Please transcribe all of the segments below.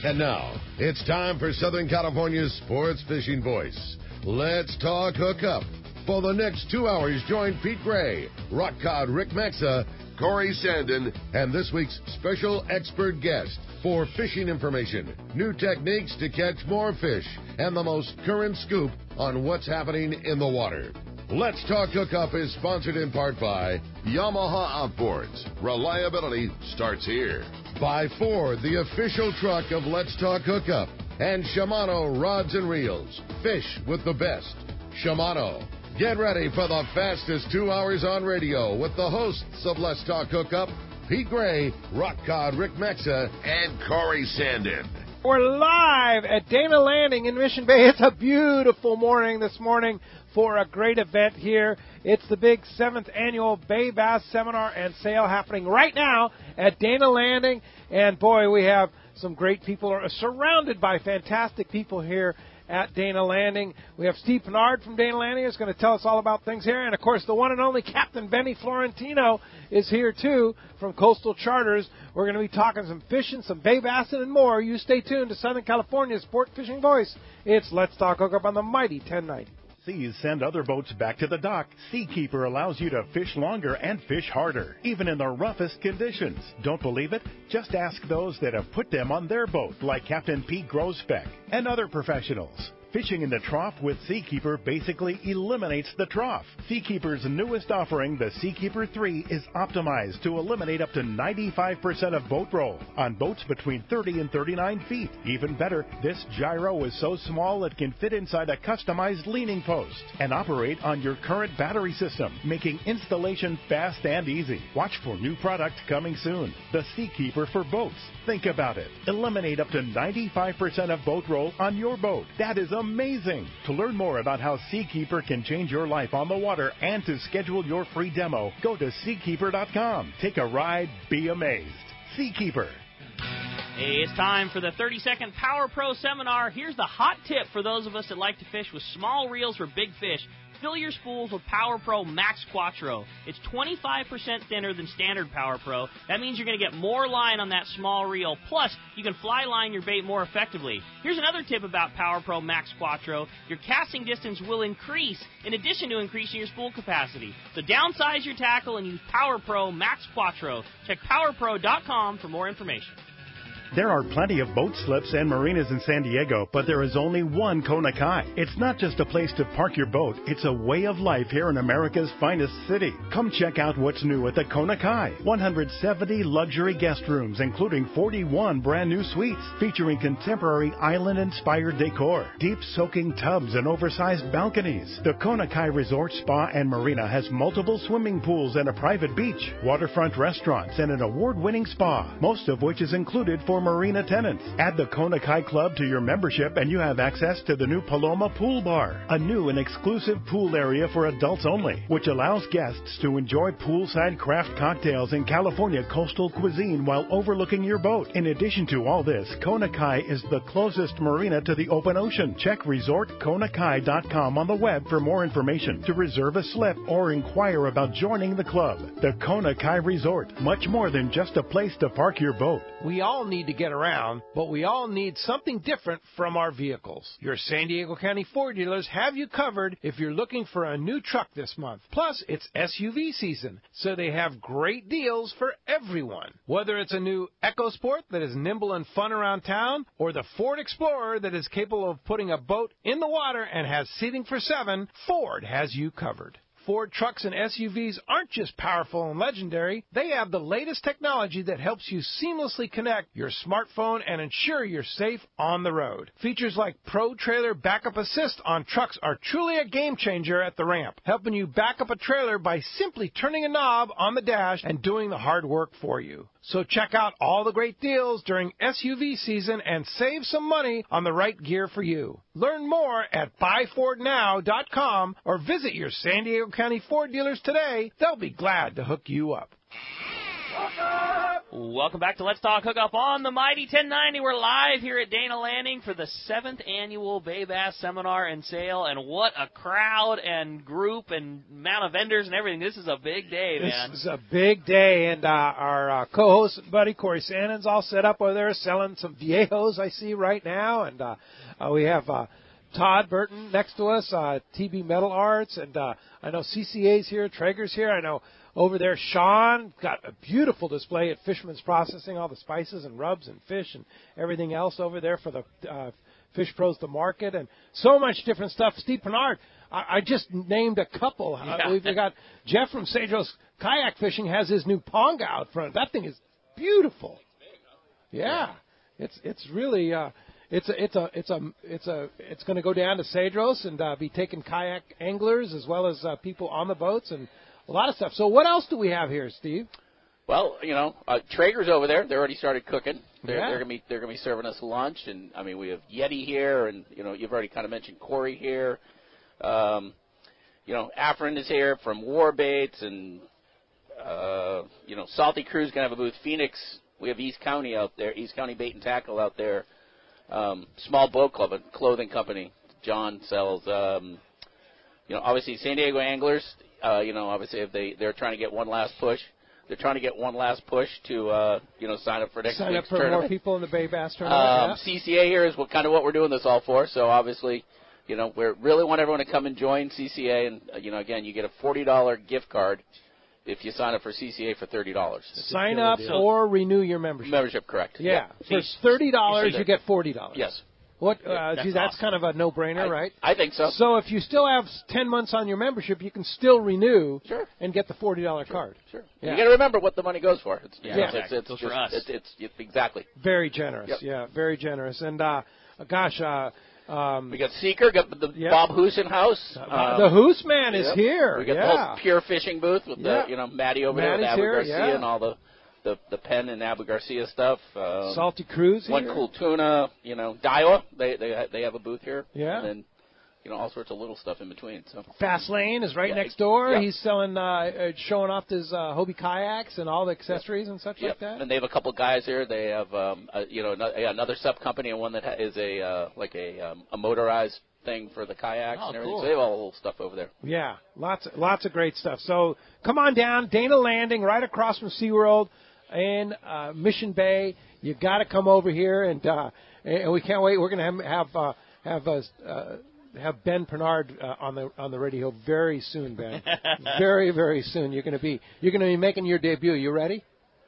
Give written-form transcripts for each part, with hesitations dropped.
And now, it's time for Southern California's sports fishing voice. Let's talk hookup. For the next 2 hours, join Pete Gray, Rock Cod Rick Maxa, Corey Sandin, and this week's special expert guest for fishing information, new techniques to catch more fish, and the most current scoop on what's happening in the water. Let's Talk Hookup is sponsored in part by Yamaha Outboards. Reliability starts here. By Ford, the official truck of Let's Talk Hookup. And Shimano Rods and Reels. Fish with the best. Shimano. Get ready for the fastest 2 hours on radio with the hosts of Let's Talk Hookup, Pete Gray, Rock Cod Rick Maxa, and Corey Sandin. We're live at Dana Landing in Mission Bay. It's a beautiful morning this morning for a great event here. It's the big 7th annual Bay Bass Seminar and Sale happening right now at Dana Landing. And boy, we have some great people, surrounded by fantastic people here at Dana Landing. We have Steve Pinard from Dana Landing who's going to tell us all about things here. And, of course, the one and only Captain Benny Florentino is here, too, from Coastal Charters. We're going to be talking some fishing, some bay bassing, and more. You stay tuned to Southern California's sport fishing voice. It's Let's Talk Hookup on the mighty 1090. Seas send other boats back to the dock. Seakeeper allows you to fish longer and fish harder, even in the roughest conditions. Don't believe it? Just ask those that have put them on their boat, like Captain Pete Grosbeck and other professionals. Fishing in the trough with Seakeeper basically eliminates the trough. Seakeeper's newest offering, the Seakeeper 3, is optimized to eliminate up to 95% of boat roll on boats between 30 and 39 feet. Even better, this gyro is so small it can fit inside a customized leaning post and operate on your current battery system, making installation fast and easy. Watch for new product coming soon. The Seakeeper for boats. Think about it. Eliminate up to 95% of boat roll on your boat. That is amazing. To learn more about how Seakeeper can change your life on the water and to schedule your free demo, go to Seakeeper.com. Take a ride, be amazed. Seakeeper. Hey, it's time for the 30-second Power Pro Seminar. Here's the hot tip for those of us that like to fish with small reels for big fish. Fill your spools with Power Pro Max Quattro. It's 25% thinner than standard Power Pro. That means you're going to get more line on that small reel. Plus, you can fly line your bait more effectively. Here's another tip about Power Pro Max Quattro. Your casting distance will increase in addition to increasing your spool capacity. So downsize your tackle and use Power Pro Max Quattro. Check PowerPro.com for more information. There are plenty of boat slips and marinas in San Diego, but there is only one Kona Kai. It's not just a place to park your boat, it's a way of life here in America's finest city. Come check out what's new at the Kona Kai. 170 luxury guest rooms, including 41 brand new suites, featuring contemporary island-inspired decor, deep soaking tubs and oversized balconies. The Kona Kai Resort Spa and Marina has multiple swimming pools and a private beach, waterfront restaurants, and an award-winning spa, most of which is included for marina tenants. Add the Kona Kai Club to your membership and you have access to the new Paloma Pool Bar, a new and exclusive pool area for adults only, which allows guests to enjoy poolside craft cocktails and California coastal cuisine while overlooking your boat. In addition to all this, Kona Kai is the closest marina to the open ocean. Check ResortKonakai.com on the web for more information, to reserve a slip or inquire about joining the club. The Kona Kai Resort, much more than just a place to park your boat. We all need to get around, but we all need something different from our vehicles. Your San Diego County Ford dealers have you covered if you're looking for a new truck this month. Plus, it's SUV season, so they have great deals for everyone. Whether it's a new EcoSport that is nimble and fun around town, or the Ford Explorer that is capable of putting a boat in the water and has seating for 7, Ford has you covered. Ford trucks and SUVs aren't just powerful and legendary. They have the latest technology that helps you seamlessly connect your smartphone and ensure you're safe on the road. Features like Pro Trailer Backup Assist on trucks are truly a game changer at the ramp, helping you back up a trailer by simply turning a knob on the dash and doing the hard work for you. So check out all the great deals during SUV season and save some money on the right gear for you. Learn more at buyfordnow.com or visit your San Diego County Ford dealers today. They'll be glad to hook you up. Welcome back to Let's Talk Hookup on the Mighty 1090. We're live here at Dana Landing for the 7th annual Bay Bass Seminar and Sale, and what a crowd and group and amount of vendors and everything. This is a big day, man. This is a big day, and our co-host buddy Corey Sandin's all set up over there selling some viejos I see right now, and we have Todd Burton next to us, TB Metal Arts, and I know CCA's here, Traeger's here. I know over there Sean got a beautiful display at Fisherman's Processing, all the spices and rubs and fish and everything else over there for the Fish Pros to Market, and so much different stuff. Steve Pennard, I just named a couple. Yeah. We've got Jeff from Cedros Kayak Fishing has his new Ponga out front. That thing is beautiful. Yeah, it's really it's going to go down to Cedros and be taking kayak anglers as well as people on the boats and a lot of stuff. So what else do we have here, Steve? Well, Traeger's over there. They already started cooking. They're Yeah. gonna be serving us lunch, and I mean we have Yeti here, and you've already kind of mentioned Corey here. Afrin is here from War Baits, and Salty Crew's gonna have a booth. Phoenix, we have East County out there, East County Bait and Tackle out there. Small Boat Club, a clothing company. John sells. Obviously San Diego Anglers. Obviously if they're trying to get one last push. They're trying to get one last push to sign up for next Sign up week's for tournament. more people in the Bay Bass tournament. CCA here is what we're doing this all for. So obviously, we really want everyone to come and join CCA, and again, you get a $40 gift card if you sign up for CCA for $30. Sign up or renew your membership. Membership, correct? Yeah, Yeah. for $30 you get $40. Yes. What? That's That's awesome. kind of a no-brainer, right? I think so. So if you still have 10 months on your membership, you can still renew Sure. and get the $40 card. Sure. Yeah. You got to remember what the money goes for. It's, Exactly. it's Goes just, for us. It's exactly. Very generous. Yep. Yeah, very generous. And we got Seeker, got the Yep. Bob Hoosen house. the Hoos Man is Yep. here. We got the yeah. whole Pure Fishing booth with Yeah. the Maddie over there with Maddie's Abu here, Garcia yeah. and all the Penn and Abu Garcia stuff. Salty Cruise One here. Cool Tuna, Daiwa, they have a booth here. Yeah. And then, all sorts of little stuff in between. So Fast Lane is right Yeah, next door. yeah. He's He's selling, showing off his Hobie kayaks and all the accessories and such like that. And they have a couple guys here. They have another sub company and one that is a motorized thing for the kayaks and everything. cool. So they have all the little stuff over there. Yeah, lots of great stuff. So come on down, Dana Landing, right across from SeaWorld in Mission Bay. You got to come over here, and we can't wait. We're going to have Ben Pennard on the radio very soon, Ben. Very, very soon. You're going to be making your debut. You ready?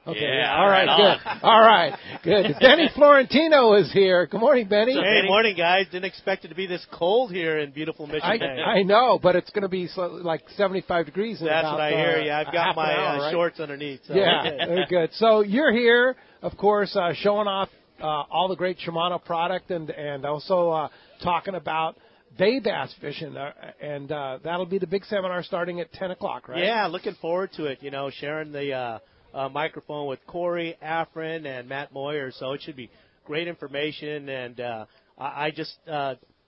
Okay. Yeah, All right. right Good. All right. Good. Benny Florentino is here. Good morning, Benny. Hey, morning, guys. Didn't expect it to be this cold here in beautiful Mission Bay. I know, but it's going to be like 75 degrees. That's in about, what I hear. Yeah, I've got half an my hour, right? shorts underneath. So Yeah, okay. very good. So you're here, of course, showing off all the great Shimano product and also talking about Bay Bass fishing, and that'll be the big seminar starting at 10 o'clock, right? Yeah, looking forward to it. Sharing the microphone with Corey, Afrin, and Matt Moyer. So it should be great information. And I just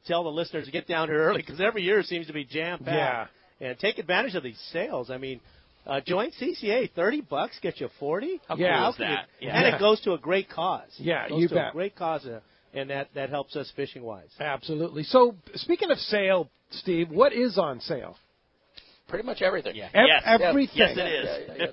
tell the listeners to get down here early because every year it seems to be jam-packed. Yeah. And take advantage of these sales. I mean, join CCA. $30 gets you 40. How Yeah. cool is that? Yeah. And it goes to a great cause. Yeah, it goes you to bet. a great cause, and that helps us fishing-wise. Absolutely. So speaking of sale, Steve, what is on sale? Pretty much everything. Yeah. Everything. Yes, it is.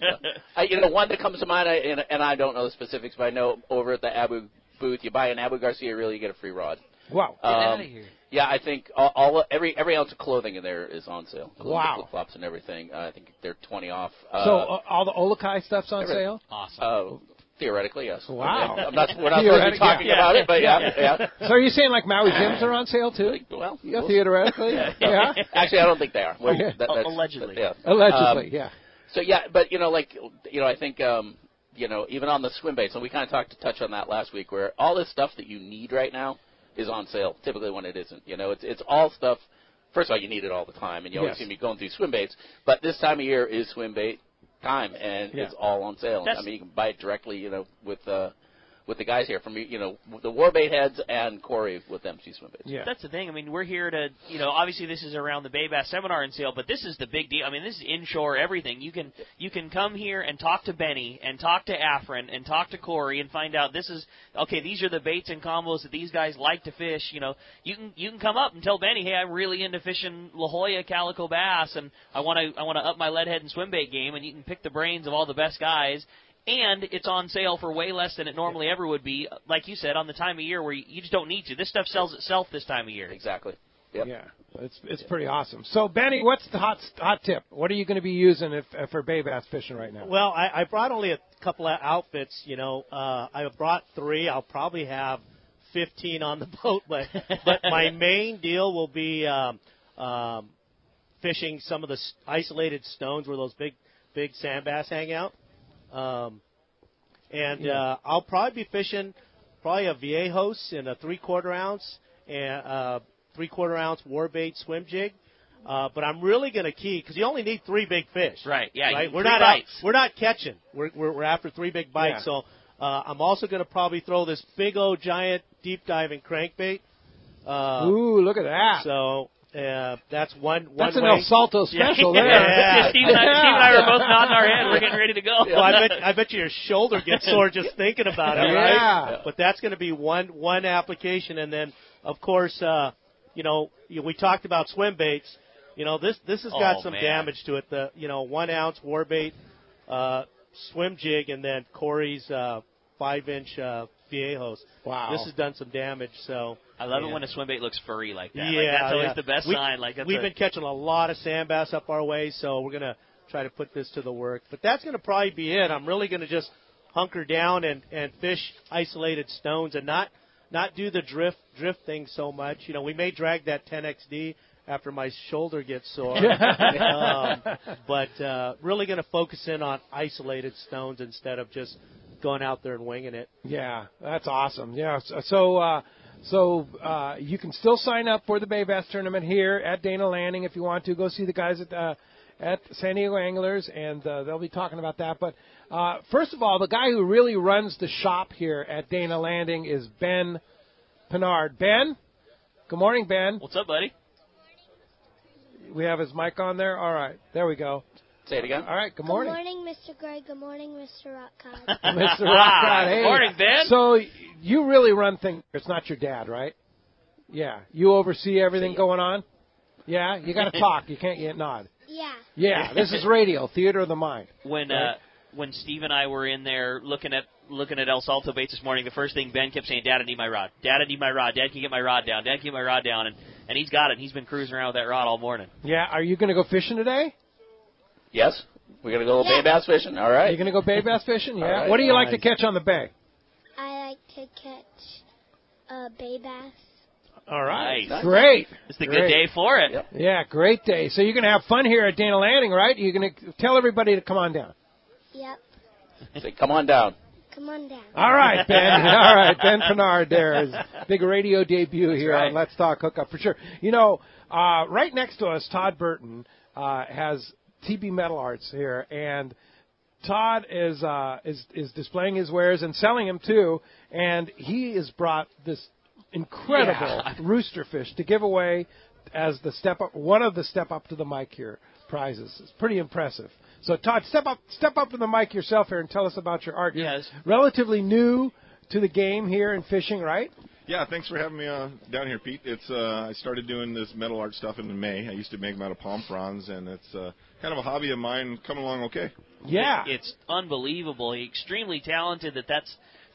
Yeah. One that comes to mind, and I don't know the specifics, but I know over at the Abu booth, you buy an Abu Garcia reel, you get a free rod. Wow. Get out of here. Yeah, I think every ounce of clothing in there is on sale. Wow. Flip flops and everything. I think they're 20 off. So all the Olokai stuff's on everything. sale? Awesome. Theoretically, yes. Wow. We're not supposed to be talking about it, but yeah. So are you saying like Maui Jims are on sale too? Well, Yeah, theoretically. Yeah. Actually, I don't think they are. Well, Okay. that's, Allegedly. Yeah. Allegedly, yeah. So yeah, but I think even on the swim baits, and we kind of touched on that last week, where all this stuff that you need right now is on sale. Typically, when it isn't, it's all stuff. First of all, you need it all the time, and you always Yes. see me going through swim baits. But this time of year is swim bait time, and Yeah. it's all on sale. That's- I mean, you can buy it directly, with with the guys here from the Warbait heads and Corey with MC Swim Baits. Yeah. That's the thing. I mean, we're here to, obviously this is around the Bay Bass Seminar and Sale, but this is the big deal. I mean, this is inshore everything. You can come here and talk to Benny and talk to Afrin and talk to Corey and find out these are the baits and combos that these guys like to fish. You can come up and tell Benny, hey, I'm really into fishing La Jolla calico bass and I want to up my lead head and swim bait game, and you can pick the brains of all the best guys. And it's on sale for way less than it normally ever would be, like you said, on the time of year where you just don't need to. This stuff sells itself this time of year. Exactly. Yep. Yeah, it's pretty awesome. So, Benny, what's the hot tip? What are you going to be using for bay bass fishing right now? Well, I brought only a couple of outfits. I brought 3. I'll probably have 15 on the boat, but my main deal will be fishing some of the isolated stones where those big sand bass hang out. I'll probably be fishing a Viejos in a 3/4 ounce and 3/4 ounce warbait swim jig. But I'm really going to key because you only need 3 big fish. Right. Yeah. Right. We're not catching. We're after 3 big bites. Yeah. So I'm also going to probably throw this big old giant deep diving crankbait. Ooh, look at that. So. That's one That's way. an El Salto special there. Yeah. Steve and I were both nodding our head. We're getting ready to go. Well, I bet you your shoulder gets sore just thinking about it, right? Yeah. But that's going to be one application, and then of course, we talked about swim baits. This has got some damage to it. The 1 ounce warbait swim jig, and then Corey's 5-inch Viejos. Wow. This has done some damage. So I love it when a swim bait looks furry like that. Yeah, that's always the best sign. We've been catching a lot of sand bass up our way, so we're gonna try to put this to the work. But that's gonna probably be it. I'm really gonna just hunker down and fish isolated stones and not do the drift thing so much. We may drag that 10XD after my shoulder gets sore. But really gonna focus in on isolated stones instead of just going out there and winging it. Yeah, that's awesome. Yeah, so you can still sign up for the Bay Bass Tournament here at Dana Landing if you want to. Go see the guys at San Diego Anglers, and they'll be talking about that. But first of all, the guy who really runs the shop here at Dana Landing is Ben Pinard. Ben? Good morning, Ben. What's up, buddy? We have his mic on there? All right, there we go. Say it again. All right, good morning. Good morning, Mr. Gray. Good morning, Mr. Rockcod. Mr. Rockcod, hey. Good morning, Ben. So you really run things. It's not your dad, right? Yeah. You oversee everything going on? Yeah? You got to talk. You can't nod. Yeah. Yeah, this is radio, theater of the mind. When Steve and I were in there looking at El Salto baits this morning, the first thing Ben kept saying, Dad, I need my rod. Dad, I need my rod. Dad, can you get my rod down? Dad, can you get my rod down? And he's got it. He's been cruising around with that rod all morning. Yeah. Are you going to go fishing today? Yes. We're going to go bay bass fishing? All right. You're going to go bay bass fishing? Yeah. Right. What do you like to catch on the bay? I like to catch bay bass. All right. Nice. Great. It's the good day for it. Yep. Yeah, great day. So you're going to have fun here at Dana Landing, right? You're going to tell everybody to come on down. Yep. Say, come on down. Come on down. All right, Ben. All right, Ben Pinard there. His big radio debut here right. on Let's Talk Hookup for sure. Right next to us, Todd Burton has TB Metal Arts here, and Todd is displaying his wares and selling them too, and he has brought this incredible rooster fish to give away as the one of the step up to the mic here prizes. It's pretty impressive. So Todd, step up to the mic yourself here and tell us about your art. Yes. You're relatively new to the game here in fishing, right? Yeah, thanks for having me down here, Pete. It's I started doing this metal art stuff in May. I used to make them out of palm fronds, and it's kind of a hobby of mine, coming along okay. Yeah. It's unbelievable. He's extremely talented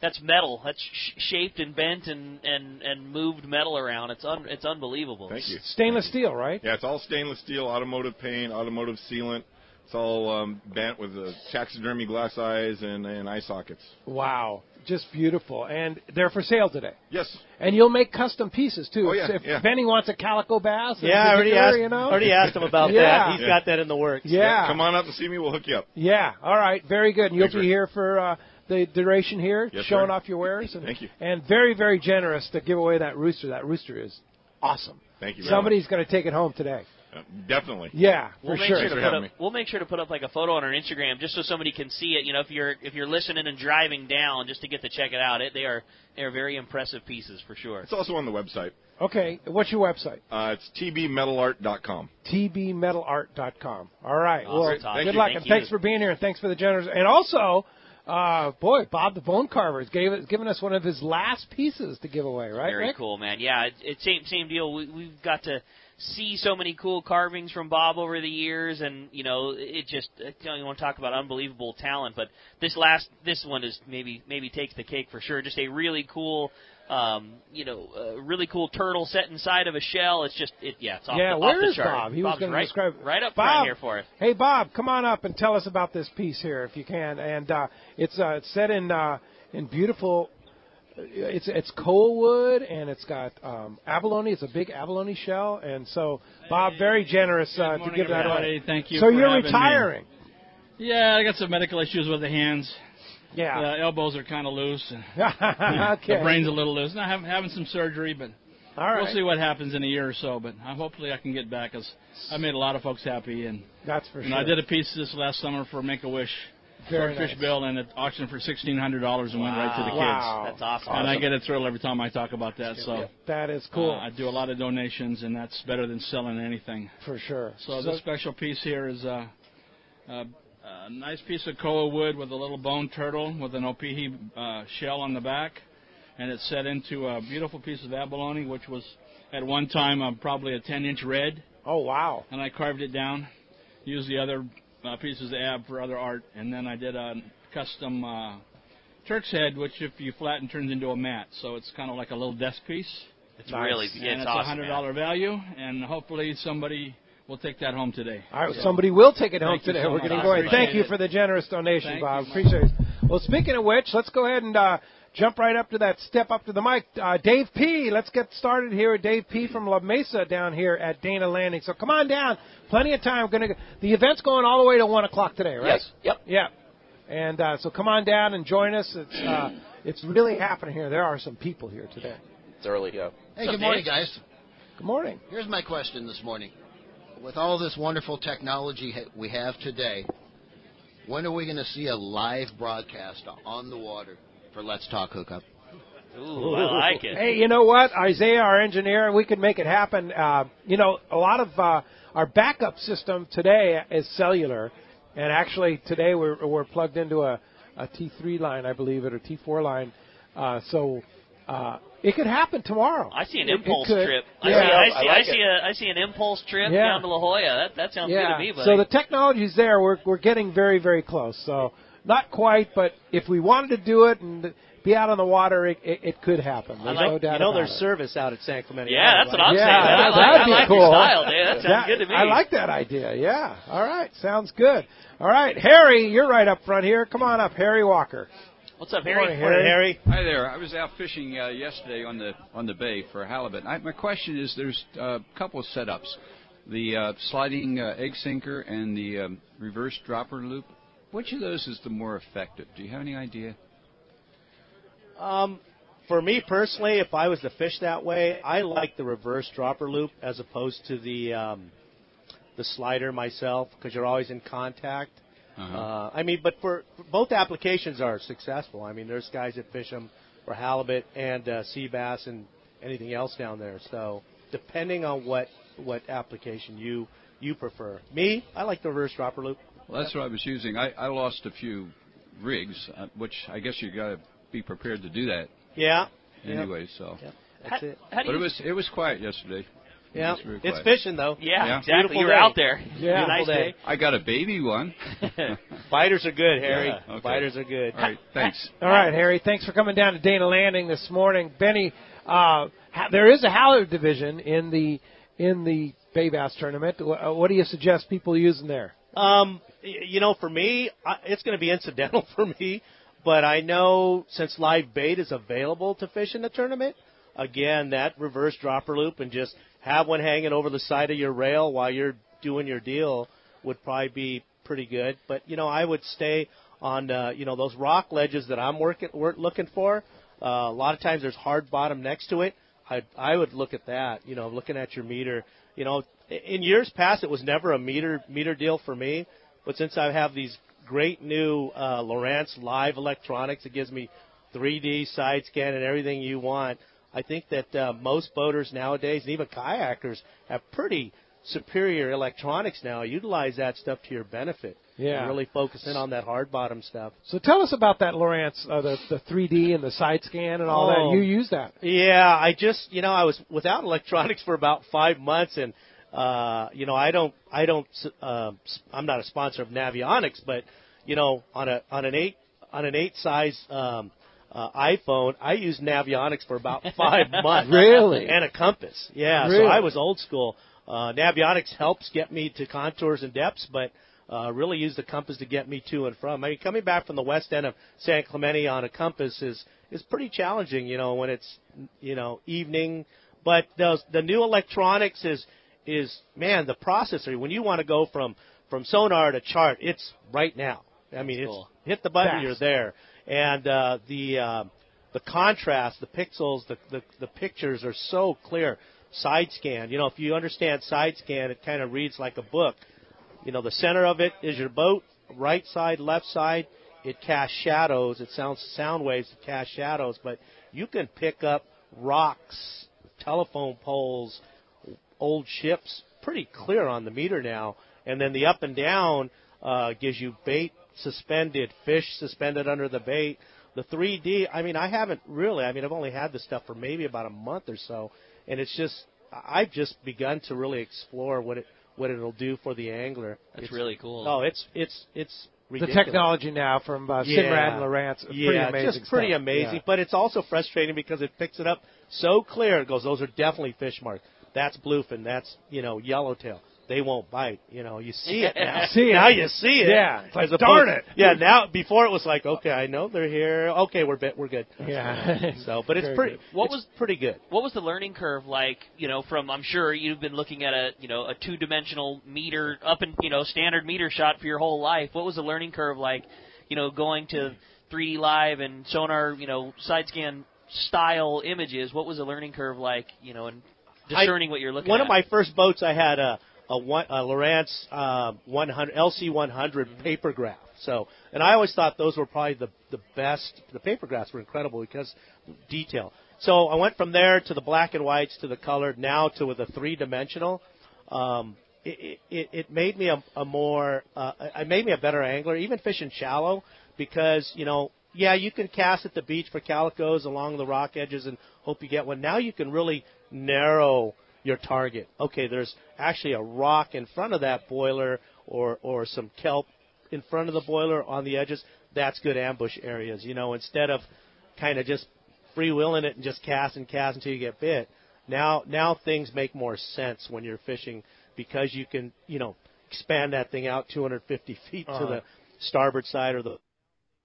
that's metal. That's shaped and bent and moved metal around. It's unbelievable. Thank you. Stainless steel, right? Yeah, it's all stainless steel, automotive paint, automotive sealant. It's all bent with taxidermy glass eyes and eye sockets. Wow. Just beautiful. And they're for sale today. Yes. And you'll make custom pieces, too. Oh, yeah. If Benny wants a calico bass. Yeah, I already asked him about that. He's got that in the works. Yeah. Come on out to see me. We'll hook you up. Yeah. All right. Very good. And you'll be here for the duration here, yes, showing sir. off your wares. And, Thank you. And very, very generous to give away that rooster. That rooster is awesome. Thank you. Somebody's going to take it home today. Definitely. Yeah, We'll for sure. We'll make sure to put up like a photo on our Instagram just so somebody can see it. You know, if you're listening and driving down, just to get to check it out. They are very impressive pieces for sure. It's also on the website. Okay, what's your website? It's tbmetalart.com. tbmetalart.com. All right. Awesome. Well, good luck, and thanks for being here, and thanks for the generous. And also, Bob the Bone Carver has given us one of his last pieces to give away, right? Very Rick? cool, man. Yeah, it's same deal. We've got to see so many cool carvings from Bob over the years, and you know, it just you want to talk about unbelievable talent, but this one is maybe takes the cake for sure. Just a really cool. Really cool turtle set inside of a shell. It's just, it's off the chart. Where is Bob? He was going to describe right up Bob, front here for us. Hey, Bob, come on up and tell us about this piece here, if you can. And it's set in beautiful. It's coal wood, and it's got abalone. It's a big abalone shell, and so Bob, very generous to give that away. Thank you. So for you're having retiring? Me. Yeah, I got some medical issues with the hands. Yeah. The elbows are kind of loose. And okay. The brain's a little loose. Now, I'm having some surgery, but all right. We'll see what happens in a year or so. But hopefully I can get back, because I made a lot of folks happy. And that's for sure. I did a piece this last summer for Make-A-Wish. Swordfish bill, and it auctioned for $1,600 and went right to the kids. Wow. That's awesome. And I get a thrill every time I talk about that. So that is cool. I do a lot of donations, and that's better than selling anything. For sure. So this special piece here is a nice piece of koa wood with a little bone turtle with an opihi shell on the back, and it's set into a beautiful piece of abalone, which was at one time probably a 10-inch red. Oh, wow. And I carved it down, used the other pieces of ab for other art, and then I did a custom Turk's head, which if you flatten turns into a mat, so it's kind of like a little desk piece. It's really, it's awesome, a $100 value, and hopefully somebody will take that home today. All right, somebody will take it home today. So We're getting going. Thank you for the generous donation, Bob. Appreciate it. Well, speaking of which, let's go ahead and jump right up to that step up to the mic. Dave P., let's get started here with Dave P. from La Mesa down here at Dana Landing. So come on down. Plenty of time. The event's going all the way to 1 o'clock today, right? Yes. Yep. Yeah. And so come on down and join us. It's really happening here. There are some people here today. It's early, yeah. Hey, good morning, guys. Good morning. Here's my question this morning. With all this wonderful technology we have today, when are we going to see a live broadcast on the water for Let's Talk Hookup? Ooh, I like it. Hey, you know what? Isaiah, our engineer, we could make it happen. A lot of our backup system today is cellular, and actually today we're plugged into a T3 line, I believe it, or T4 line. It could happen tomorrow. I see an impulse trip. Yeah. I see an impulse trip down to La Jolla. That sounds good to me, buddy. So the technology's there. We're getting very, very close. So not quite, but if we wanted to do it and be out on the water, it could happen. There's no doubt about there's it. service out at San Clemente. Yeah, that's what I'm saying. That'd be cool. Your style, Dave. That sounds good to me. I like that idea. Yeah. All right. Sounds good. All right, Harry, you're right up front here. Come on up, Harry Walker. What's up, Good Harry? morning, Harry. Hi there. I was out fishing yesterday on the bay for halibut. My question is, there's a couple of setups: the sliding egg sinker and the reverse dropper loop. Which of those is the more effective? Do you have any idea? For me personally, if I was to fish that way, I like the reverse dropper loop as opposed to the slider myself, because you're always in contact. But for both applications are successful. I mean, there's guys that fish them for halibut and sea bass and anything else down there. So depending on what application you prefer. Me, I like the reverse dropper loop. Well, that's what I was using. I lost a few rigs, which I guess you got to be prepared to do that. Yeah. Anyway, so. Yep. That's it. But it was quiet yesterday. Yeah, it's fishing though. Yeah, exactly. You were out there. Yeah, nice day. I got a baby one. Biters are good, Harry. Yeah, okay. Biters are good. All right, thanks. All right, Harry. Thanks for coming down to Dana Landing this morning, Benny. There is a halibut division in the Bay Bass tournament. What do you suggest people using there? For me, it's going to be incidental for me, but I know since live bait is available to fish in the tournament, again, that reverse dropper loop and just have one hanging over the side of your rail while you're doing your deal would probably be pretty good. But, I would stay on, those rock ledges that I'm looking for. A lot of times there's hard bottom next to it. I would look at that, looking at your meter. in years past, it was never a meter deal for me. But since I have these great new Lowrance Live electronics, it gives me 3D side scan and everything you want. I think that most boaters nowadays, and even kayakers, have pretty superior electronics now. Utilize that stuff to your benefit. Yeah. And really focus in on that hard bottom stuff. So tell us about that Lowrance, the 3D and the side scan and all that. You use that. Yeah, I just, I was without electronics for about 5 months, and I'm not a sponsor of Navionics, but on an 8 size iPhone, I used Navionics for about 5 months. Really? And a compass. Yeah. Really? So I was old school. Navionics helps get me to contours and depths, but really use the compass to get me to and from. I mean, coming back from the west end of San Clemente on a compass is pretty challenging, when it's, evening. But the new electronics is man, the processor, when you want to go from sonar to chart, it's right now. I mean, it's hit the button, you're there. And the contrast, the pixels, the pictures are so clear. Side scan, if you understand side scan, it kind of reads like a book. The center of it is your boat, right side, left side. It casts shadows. It sound waves to cast shadows, but you can pick up rocks, telephone poles, old ships pretty clear on the meter now. And then the up and down gives you bait suspended, fish suspended under the bait. The 3D, I've only had this stuff for maybe about a month or so, and I've just begun to really explore what it'll do for the angler. That's really cool. Oh, it's ridiculous. The technology now from Simrad and Lowrance, pretty amazing. Just pretty stuff. amazing. Yeah. But it's also frustrating because it picks it up so clear. It goes, those are definitely fish marks. That's bluefin. That's yellowtail. They won't bite. You see it now. Now you see it. Yeah. It's like, darn it. Yeah. Now, before it was like, okay, I know they're here. Okay, we're good. Yeah. But it's pretty. Pretty good. What was the learning curve like? From, I'm sure you've been looking at a 2-dimensional meter up and standard meter shot for your whole life. What was the learning curve like? Going to 3D Live and sonar, side scan style images. What was the learning curve like? And discerning what you're looking at. One of my first boats, I had a Lowrance 100 LC100 paper graph. So, and I always thought those were probably the best. The paper graphs were incredible because detail. So I went from there to the black and whites to the colored, now to with a 3-dimensional. It made me it made me a better angler, even fishing shallow, because you can cast at the beach for calicos along the rock edges and hope you get one. Now you can really narrow your target. Okay, there's actually a rock in front of that boiler or some kelp in front of the boiler on the edges. That's good ambush areas, instead of kind of just freewheeling it and just cast until you get bit. Now things make more sense when you're fishing because you can, expand that thing out 250 feet to the starboard side or the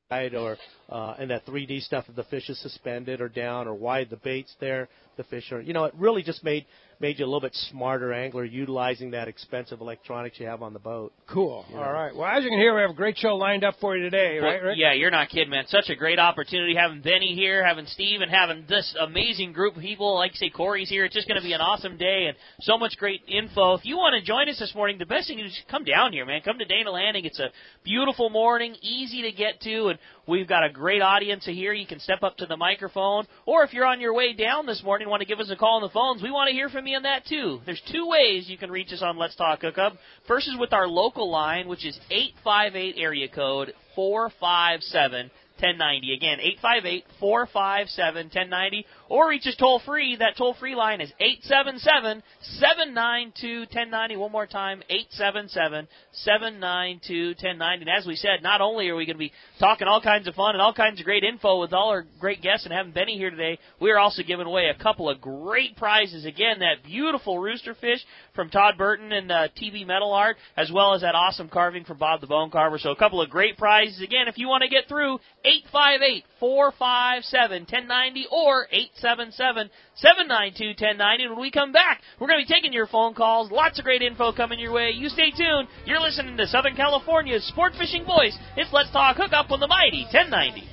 side, or and that 3D stuff if the fish is suspended or down or wide the bait's there, the fish are, it really just made you a little bit smarter angler utilizing that expensive electronics you have on the boat. Cool. All right. Well, as you can hear, we have a great show lined up for you today, right, Rick? Yeah, you're not kidding, man. Such a great opportunity having Benny here, having Steve, and having this amazing group of people. Like I say, Corey's here. It's just going to be an awesome day and so much great info. If you want to join us this morning, the best thing is just come down here, man. Come to Dana Landing. It's a beautiful morning, easy to get to, and we've got a great audience here. You can step up to the microphone, or if you're on your way down this morning and want to give us a call on the phones, we want to hear from you on that too. There's 2 ways you can reach us on Let's Talk Hookup. First is with our local line, which is 858 area code 457 1090. Again, 858-457-1090. Or reach us toll-free. That toll-free line is 877-792-1090. One more time, 877-792-1090. And as we said, not only are we going to be talking all kinds of fun and all kinds of great info with all our great guests and having Benny here today, we are also giving away a couple of great prizes. Again, that beautiful rooster fish from Todd Burton and TV Metal Art, as well as that awesome carving from Bob the Bone Carver. So a couple of great prizes. Again, if you want to get through, 858-457-1090 or 877-792-1090. When we come back, we're going to be taking your phone calls. Lots of great info coming your way. You stay tuned. You're listening to Southern California's sport fishing voice. It's Let's Talk Hookup on the mighty 1090.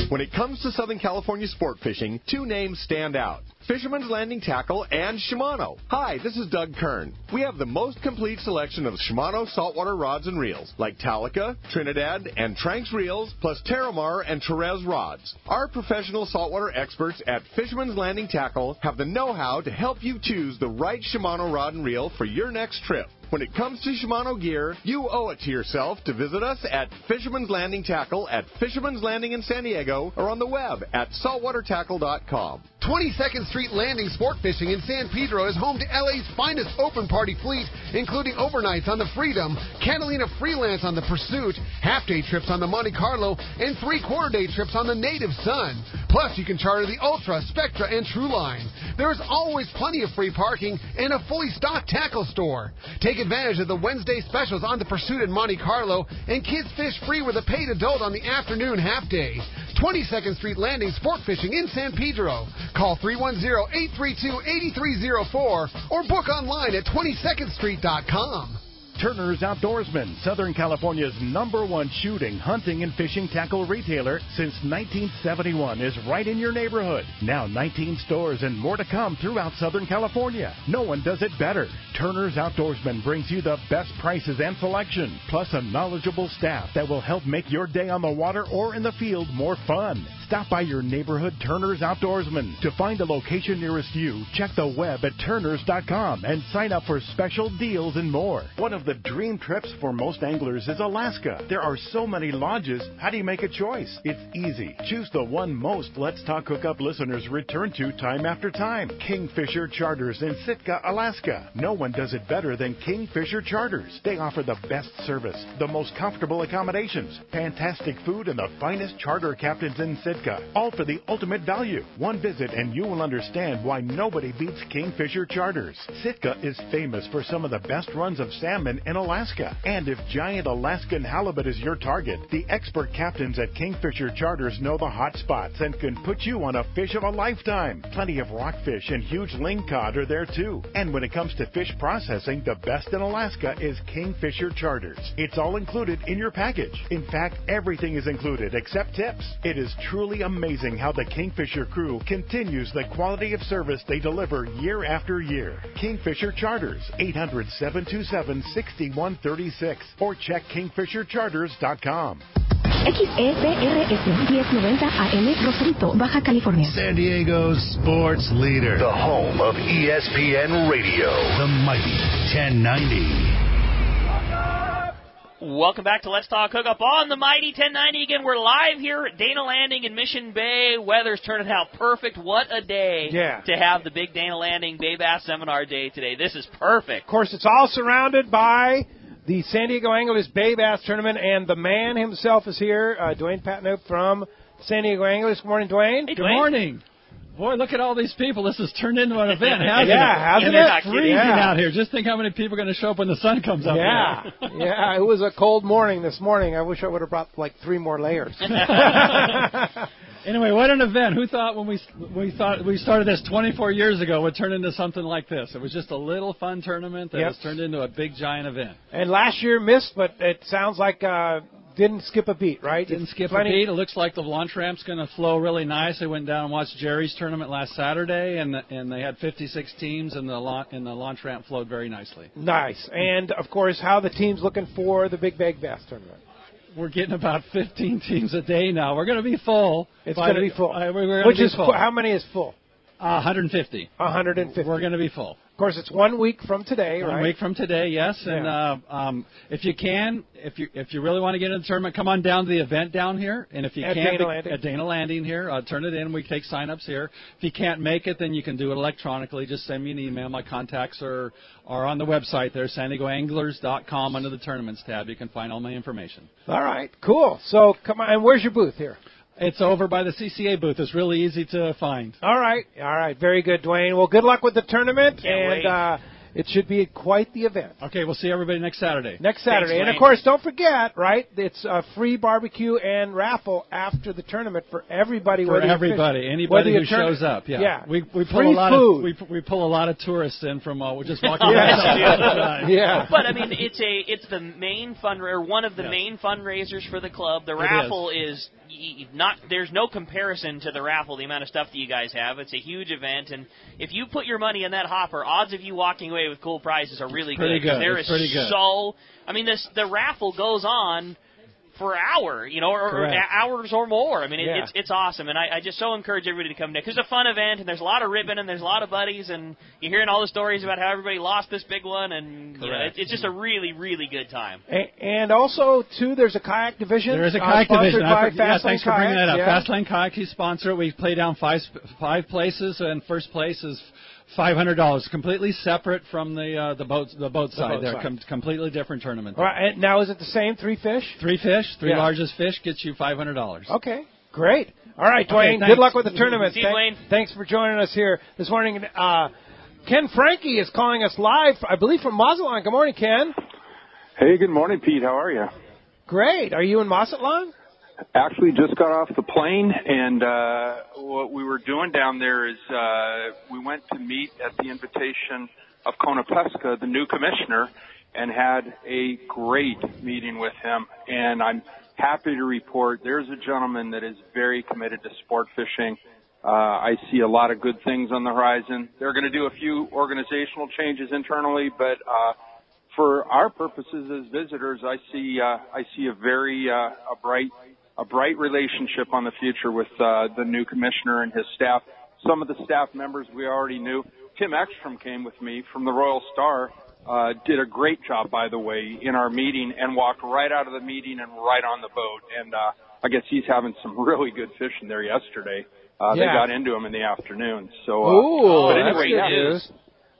When it comes to Southern California sport fishing, 2 names stand out. Fisherman's Landing Tackle and Shimano. Hi, this is Doug Kern. We have the most complete selection of Shimano saltwater rods and reels, like Talica, Trinidad, and Tranks reels, plus Terramar and Therese rods. Our professional saltwater experts at Fisherman's Landing Tackle have the know-how to help you choose the right Shimano rod and reel for your next trip. When it comes to Shimano gear, you owe it to yourself to visit us at Fisherman's Landing Tackle at Fisherman's Landing in San Diego or on the web at saltwatertackle.com. 22nd Street Landing Sport Fishing in San Pedro is home to LA's finest open party fleet, including overnights on the Freedom, Catalina Freelance on the Pursuit, half-day trips on the Monte Carlo, and 3/4-day trips on the Native Sun. Plus, you can charter the Ultra, Spectra, and True Line. There is always plenty of free parking and a fully stocked tackle store. Take advantage of the Wednesday specials on the Pursuit and Monte Carlo, and kids fish free with a paid adult on the afternoon half-day. 22nd Street Landing Sport Fishing in San Pedro. Call 310-832-8304 or book online at 22ndstreet.com. Turner's Outdoorsman, Southern California's #1 shooting, hunting, and fishing tackle retailer since 1971, is right in your neighborhood. Now 19 stores and more to come throughout Southern California. No one does it better. Turner's Outdoorsman brings you the best prices and selection, plus a knowledgeable staff that will help make your day on the water or in the field more fun. Stop by your neighborhood Turner's Outdoorsman. To find a location nearest you, check the web at turners.com and sign up for special deals and more. One of the dream trips for most anglers is Alaska. There are so many lodges. How do you make a choice? It's easy. Choose the one most Let's Talk Hookup listeners return to time after time. Kingfisher Charters in Sitka, Alaska. No one does it better than Kingfisher Charters. They offer the best service, the most comfortable accommodations, fantastic food, and the finest charter captains in Sitka. All for the ultimate value. One visit and you will understand why nobody beats Kingfisher Charters. Sitka is famous for some of the best runs of salmon in Alaska. And if giant Alaskan halibut is your target, the expert captains at Kingfisher Charters know the hot spots and can put you on a fish of a lifetime. Plenty of rockfish and huge lingcod are there too. And when it comes to fish processing, the best in Alaska is Kingfisher Charters. It's all included in your package. In fact, everything is included except tips. It is truly amazing how the Kingfisher crew continues the quality of service they deliver year after year. Kingfisher Charters, 800-727-6136, or check kingfishercharters.com. XEBRS 1090 AM Rosarito, Baja California. San Diego's sports leader. The home of ESPN Radio. The mighty 1090. Welcome back to Let's Talk Hookup on the Mighty 1090. Again, we're live here at Dana Landing in Mission Bay. Weather's turning out perfect. What a day to have the big Dana Landing Bay Bass Seminar Day today. This is perfect. Of course, it's all surrounded by the San Diego Anglers Bay Bass Tournament, and the man himself is here, Dwayne Patnook from San Diego Anglers. Good morning, Dwayne. Hey, Good morning. Boy, look at all these people. This has turned into an event, hasn't it? Hasn't it? It's freezing out here. Just think how many people are going to show up when the sun comes up. Yeah, it was a cold morning this morning. I wish I would have brought like 3 more layers. Anyway, what an event. Who thought when we started this 24 years ago would turn into something like this? It was just a little fun tournament that has turned into a big, giant event. And last year missed, but it sounds like didn't skip a beat, right? Didn't skip a beat. It looks like the launch ramp's going to flow really nice. I went down and watched Jerry's tournament last Saturday, and they had 56 teams, and the launch ramp flowed very nicely. Nice. And, of course, how the team's looking for the Big Bag Bass Tournament? We're getting about 15 teams a day now. We're going to be full. It's going to be full. Which is full. How many is full? 150. 150. We're going to be full. Of course, it's 1 week from today, right? 1 week from today, yes. And if you can, if you really want to get in the tournament, come on down to the event down here. And if you can't, at Dana Landing here, turn it in. We take sign-ups here. If you can't make it, then you can do it electronically. Just send me an email. My contacts are on the website there, SanDiegoAnglers.com, under the Tournaments tab. You can find all my information. All right, cool. So come on, and where's your booth here? It's over by the CCA booth. It's really easy to find. All right. Very good, Dwayne. Well, good luck with the tournament, it should be quite the event. Okay, we'll see everybody next Saturday. Thanks, and, of course, don't forget, right, it's a free barbecue and raffle after the tournament for everybody. Anybody who shows up. Yeah. We pull free a lot food. We pull a lot of tourists in from just walking around. But, I mean, it's the main one of the main fundraisers for the club. The raffle is there's no comparison to the raffle, the amount of stuff that you guys have. It's a huge event, and if you put your money in that hopper, odds of you walking away with cool prizes are really good. There is so, I mean, the raffle goes on for an hour, or hours or more. I mean, it's awesome, and I just so encourage everybody to come down. Because it's a fun event, and there's a lot of ribbon, and there's a lot of buddies, and you're hearing all the stories about how everybody lost this big one, and it's just a really, really good time. And also, too, there's a kayak division. There is a kayak division. Thanks for bringing that up. Fastlane Kayak, you sponsor it. We play down five places, and first place is $500, completely separate from the boat side. They're completely different tournament. All right, and now is it the same? 3 fish? 3 fish. Three largest fish gets you $500. Okay, great. All right, Dwayne. Good luck with the tournament. See you, Dwayne. Thanks for joining us here this morning. Ken Frankie is calling us live, I believe, from Mazatlan. Good morning, Ken. Hey, good morning, Pete. How are you? Great. Are you in Mazatlan? Actually, just got off the plane, and what we were doing down there is we went to meet at the invitation of Kona Pesca, the new commissioner, and had a great meeting with him. And I'm happy to report there's a gentleman that is very committed to sport fishing. I see a lot of good things on the horizon. They're going to do a few organizational changes internally, but for our purposes as visitors, I see a very a bright relationship on the future with the new commissioner and his staff. Some of the staff members we already knew. Tim Ekstrom came with me from the Royal Star, did a great job, by the way, in our meeting and walked right out of the meeting and right on the boat. And I guess he's having some really good fishing there yesterday. They got into him in the afternoon. So, but anyway, that's good news.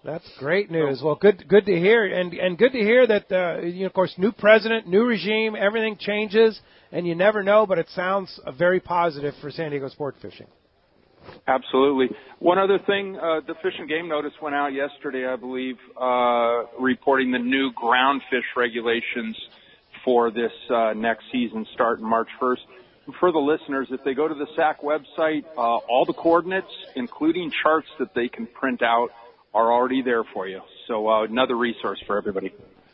That's great news. Well, good to hear, and good to hear that of course, new president, new regime, everything changes, and you never know. But it sounds very positive for San Diego sport fishing. Absolutely. One other thing, the Fish and Game notice went out yesterday, I believe, reporting the new ground fish regulations for this next season starting March 1st. For the listeners, if they go to the SAC website, all the coordinates, including charts that they can print out, are already there for you. So another resource for everybody.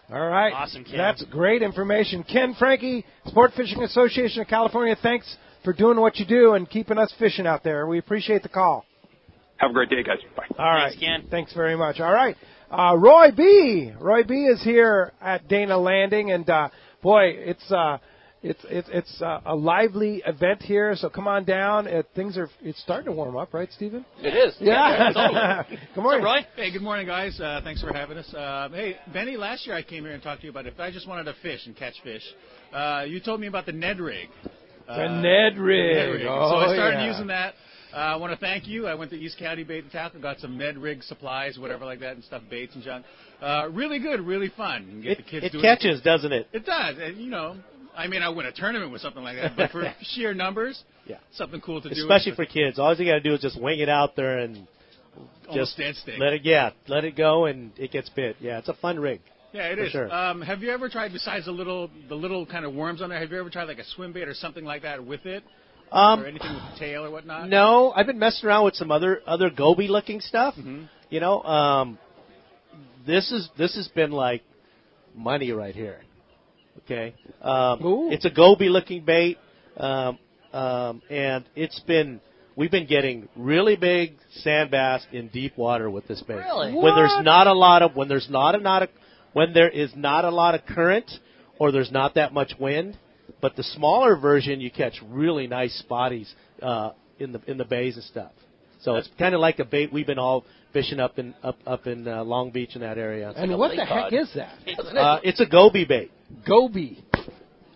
All right. Awesome, Ken. That's great information. Ken Frankie, Sport Fishing Association of California, thanks for doing what you do and keeping us fishing out there. We appreciate the call. Have a great day, guys. Bye. All right. Thanks, Ken. Thanks very much. All right. Roy B. Roy B. is here at Dana Landing, and boy, it's a lively event here. So come on down. It's starting to warm up, right, Stephen? It is. Yeah. Totally. Good morning, Roy. Hey, good morning, guys. Thanks for having us. Hey, Benny, last year I came here and talked to you about if I just wanted to fish and catch fish. You told me about the Ned rig. The Ned rig. Oh, so I started using that. I want to thank you. I went to East County Bait and Tackle, got some Ned rig supplies, whatever like that, and stuff, baits and junk. Really good, really fun. You can get the kids it catches, doesn't it? It does. And, I mean, I win a tournament with something like that, but for sheer numbers, something cool to do. Especially for kids. All you got to do is just wing it out there and just let it go, and it gets bit. Yeah, it's a fun rig. Yeah, it is. Sure. Have you ever tried, besides the little kind of worms on there, have you ever tried like a swim bait or something like that with it? Or anything with the tail or whatnot? No, I've been messing around with some other goby-looking stuff. Mm-hmm. This has been like money right here. Okay, it's a goby-looking bait, and we've been getting really big sand bass in deep water with this bait. Really? When there is not a lot of current, or there's not that much wind. But the smaller version, you catch really nice spotties in the bays and stuff. So it's kind of like a bait we've been all fishing up in Long Beach in that area. And what the heck is that? It's a goby bait. Goby.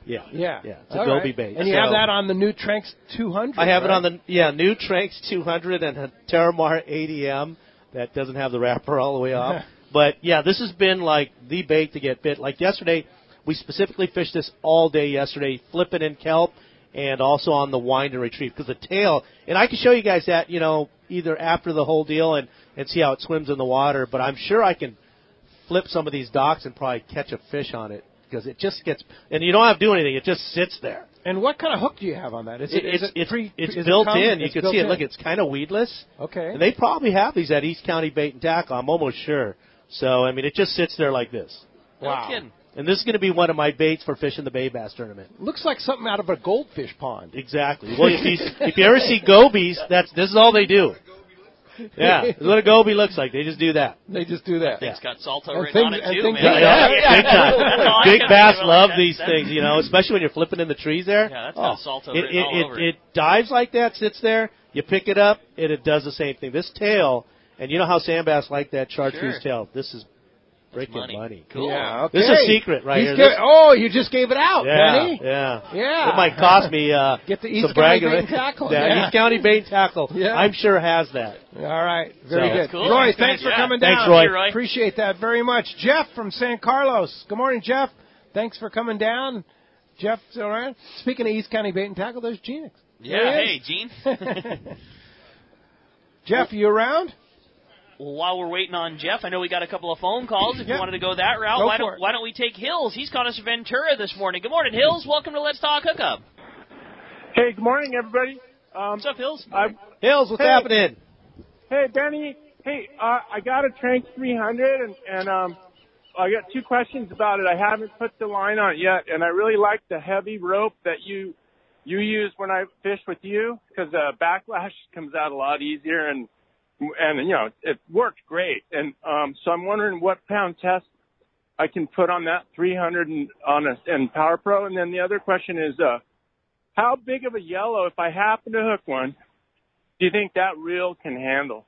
Yeah. It's a goby bait. And you have that on the new Tranks 200. I have it on the new Tranks 200 and a Terramar 80M that doesn't have the wrapper all the way off. But yeah, this has been like the bait to get bit. Like yesterday, we specifically fished this all day yesterday, flipping in kelp and also on the wind and retrieve because the tail. And I can show you guys that either after the whole deal and see how it swims in the water. But I'm sure I can flip some of these docks and probably catch a fish on it because it just gets. And you don't have to do anything; it just sits there. And what kind of hook do you have on that? It's built in. You can see it. Look, it's kind of weedless. Okay. And they probably have these at East County Bait and Tackle. I'm almost sure. So I mean, it just sits there like this. Wow. And this is going to be one of my baits for fishing the Bay Bass tournament. Looks like something out of a goldfish pond. Exactly. Well, if you ever see gobies, this is all they do. Yeah, that's what a goby looks like. They just do that. They just do that. It's got salto And written on things- it, and too, things- man. Yeah, big time. That's all I Big can bass think of love like these that. things, especially when you're flipping in the trees there. Yeah, that's got salto written all over it dives like that, sits there, you pick it up, and it does the same thing. This tail, and you know how sand bass like that chartreuse tail. This is freaking money. Cool. Yeah, okay. This is a secret right here. You just gave it out, Benny. Yeah. It might cost me Get the East some County bragging. Bait and Tackle. Yeah, East County Bait and Tackle. Yeah. I'm sure has that. All right. Very good. Cool. Roy, That's thanks good. for coming Thanks, down. Roy. Appreciate that very much. Jeff from San Carlos. Good morning, Jeff. Thanks for coming down. Jeff's around. Speaking of East County Bait and Tackle, there's Gene. Yeah, hey, Gene. Jeff, you around? Well, while we're waiting on Jeff, I know we got a couple of phone calls. If you wanted to go that route, Go why for it. don't we take Hills? He's calling us Ventura this morning. Good morning, Hills. Welcome to Let's Talk Hookup. Hey, good morning, everybody. What's up, Hills? Hills, what's happening? Hey, Benny. Hey, I got a Trank 300, and I got two questions about it. I haven't put the line on it yet, and I really like the heavy rope that you use when I fish with you, because backlash comes out a lot easier, and it worked great. And so I'm wondering what pound test I can put on that 300 and Power Pro. And then the other question is, how big of a yellow, if I happen to hook one, do you think that reel can handle?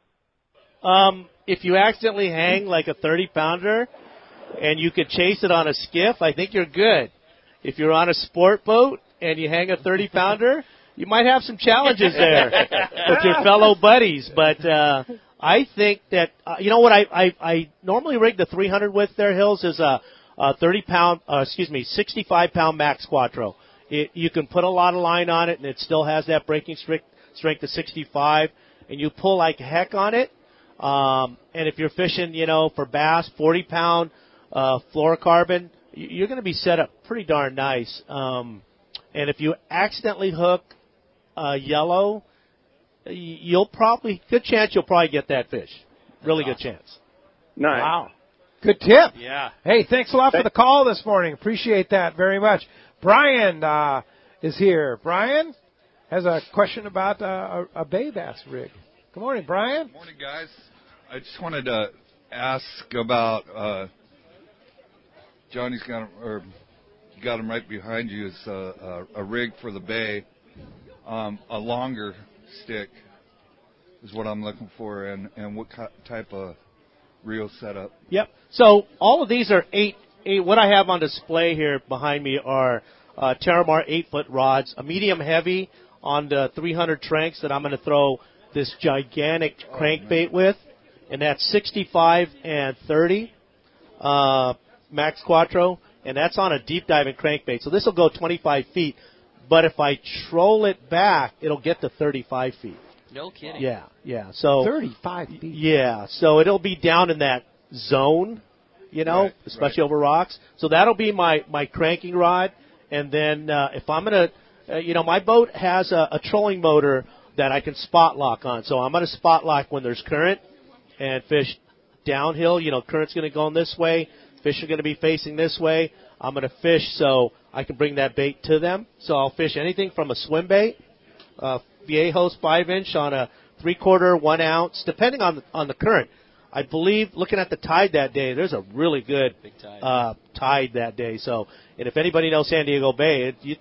If you accidentally hang like a 30-pounder and you could chase it on a skiff, I think you're good. If you're on a sport boat and you hang a 30-pounder, you might have some challenges there with your fellow buddies. But I think that, what I normally rig the 300 with there, Hills, is a 65-pound Max Quattro. You can put a lot of line on it, and it still has that breaking strength of 65, and you pull like heck on it. And if you're fishing, for bass, 40-pound fluorocarbon, you're going to be set up pretty darn nice. And if you accidentally hook yellow, good chance you'll probably get that fish. Really good chance. Nice. Wow. Good tip. Yeah. Hey, thanks a lot for the call this morning. Appreciate that very much. Brian is here. Brian has a question about a bay bass rig. Good morning, Brian. Good morning, guys. I just wanted to ask about Johnny's got him right behind you. It's a rig for the bay, a longer stick is what I'm looking for, and what type of reel setup. Yep. So all of these are eight. What I have on display here behind me are Terramar 8-foot rods, a medium heavy on the 300 Tranks that I'm going to throw this gigantic crankbait with, and that's 65 and 30 Max Quattro, and that's on a deep diving crankbait. So this will go 25 feet, but if I troll it back, it'll get to 35 feet. No kidding. Yeah. So 35 feet. Yeah. So it'll be down in that zone, especially over rocks. So that'll be my cranking rod. And then if I'm going to, my boat has a trolling motor that I can spot lock on. So I'm going to spot lock when there's current and fish downhill. Current's going to go in this way. Fish are going to be facing this way. I'm going to fish so I can bring that bait to them. So I'll fish anything from a swim bait, Viejos 5-inch on a 3/4, 1 ounce, depending on the current. I believe, looking at the tide that day, there's a really good tide that day. So, and if anybody knows San Diego Bay, you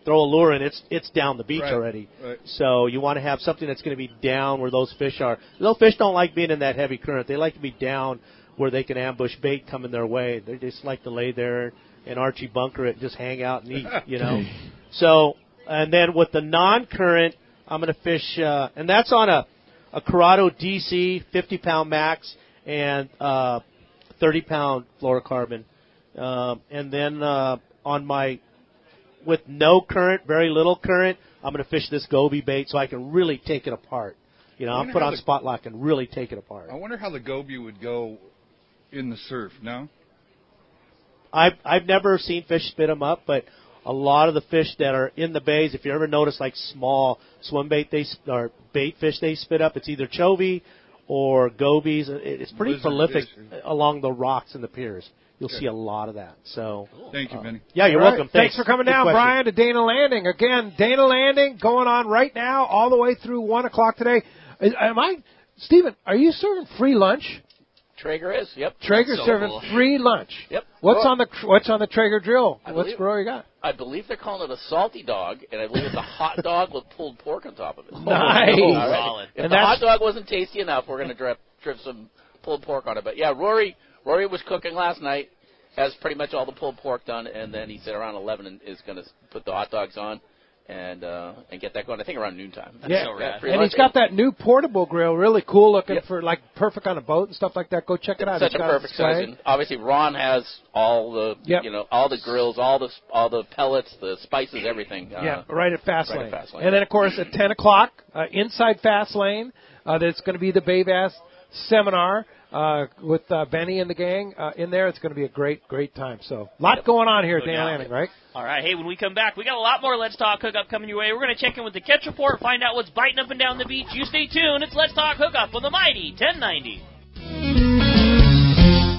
throw a lure in, it's down the beach already. Right. So you want to have something that's going to be down where those fish are. Those fish don't like being in that heavy current. They like to be down where they can ambush bait coming their way. They just like to lay there and Archie bunker it, and just hang out and eat, So, and then with the non-current, I'm going to fish, and that's on a Corrado DC 50-pound max and 30-pound fluorocarbon. And then on my, with no current, very little current, I'm going to fish this goby bait so I can really take it apart. I'm put on spot lock and really take it apart. I wonder how the goby would go in the surf. No? I've never seen fish spit them up, but a lot of the fish that are in the bays, if you ever notice like small swim bait or bait fish they spit up, it's either chovy or gobies. It's pretty Lizard prolific fish. along the rocks and the piers. You'll see a lot of that. So Thank you, Benny. Yeah, you're All right. welcome. Thanks for coming Good down, question. Brian, to Dana Landing. Again, Dana Landing going on right now all the way through 1 o'clock today. Stephen, are you serving free lunch? Traeger is, yep. Traeger's So serving cool. free lunch. Yep. What's Well, on the Traeger drill? I What's believe- grill you got? I believe they're calling it a salty dog, and I believe it's a hot dog with pulled pork on top of it. Nice. All right. Solid. If And the that's- hot dog wasn't tasty enough, we're going to drip some pulled pork on it. But yeah, Rory was cooking last night, has pretty much all the pulled pork done, and then he said around 11 and is going to put the hot dogs on and get that going. I think around noontime. Free And lunch. he's got that new portable grill, really cool looking for like perfect on a boat and stuff like that. Go check it out. Such It's a got perfect swag. size. And obviously, Ron has all the all the grills, all the pellets, the spices, everything. Right at Fast right Lane. at Fast Lane. And then, of course, at 10 o'clock, inside Fast Lane, there's going to be the Bay Bass seminar with Benny and the gang in there. It's going to be a great time. So, a lot going on here at Dana Landing, right? All right, hey, when we come back, we got a lot more Let's Talk Hookup coming your way. We're going to check in with the catch report, find out what's biting up and down the beach. You stay tuned. It's Let's Talk Hookup on the mighty 1090.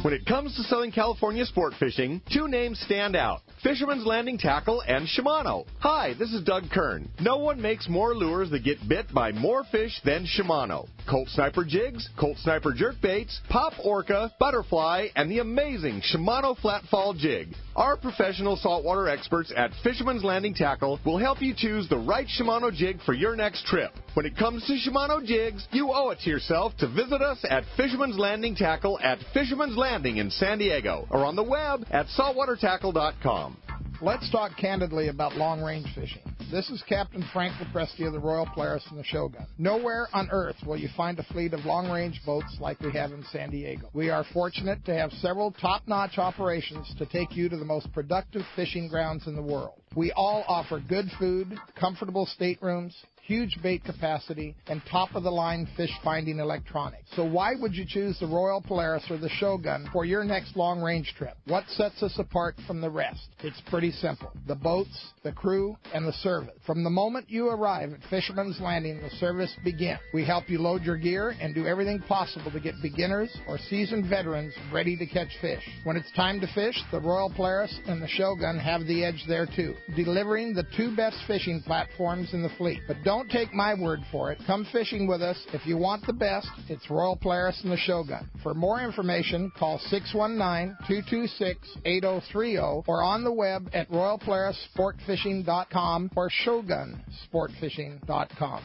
When it comes to Southern California sport fishing, two names stand out: Fisherman's Landing Tackle and Shimano. Hi, this is Doug Kern. No one makes more lures that get bit by more fish than Shimano. Colt Sniper jigs, Colt Sniper jerkbaits, Pop Orca, Butterfly, and the amazing Shimano Flatfall jig. Our professional saltwater experts at Fisherman's Landing Tackle will help you choose the right Shimano jig for your next trip. When it comes to Shimano jigs, you owe it to yourself to visit us at Fisherman's Landing Tackle at Fisherman's Landing in San Diego or on the web at saltwatertackle.com. Let's talk candidly about long-range fishing. This is Captain Frank Lepresti of the Royal Polaris and the Shogun. Nowhere on Earth will you find a fleet of long-range boats like we have in San Diego. We are fortunate to have several top-notch operations to take you to the most productive fishing grounds in the world. We all offer good food, comfortable staterooms, huge bait capacity, and top-of-the-line fish-finding electronics. So why would you choose the Royal Polaris or the Shogun for your next long-range trip? What sets us apart from the rest? It's pretty simple. The boats, the crew, and the service. From the moment you arrive at Fisherman's Landing, the service begins. We help you load your gear and do everything possible to get beginners or seasoned veterans ready to catch fish. When it's time to fish, the Royal Polaris and the Shogun have the edge there too, delivering the two best fishing platforms in the fleet. But don't take my word for it. Come fishing with us. If you want the best, it's Royal Polaris and the Shogun. For more information, call 619-226-8030 or on the web at royalpolarissportfishing.com or shogunsportfishing.com.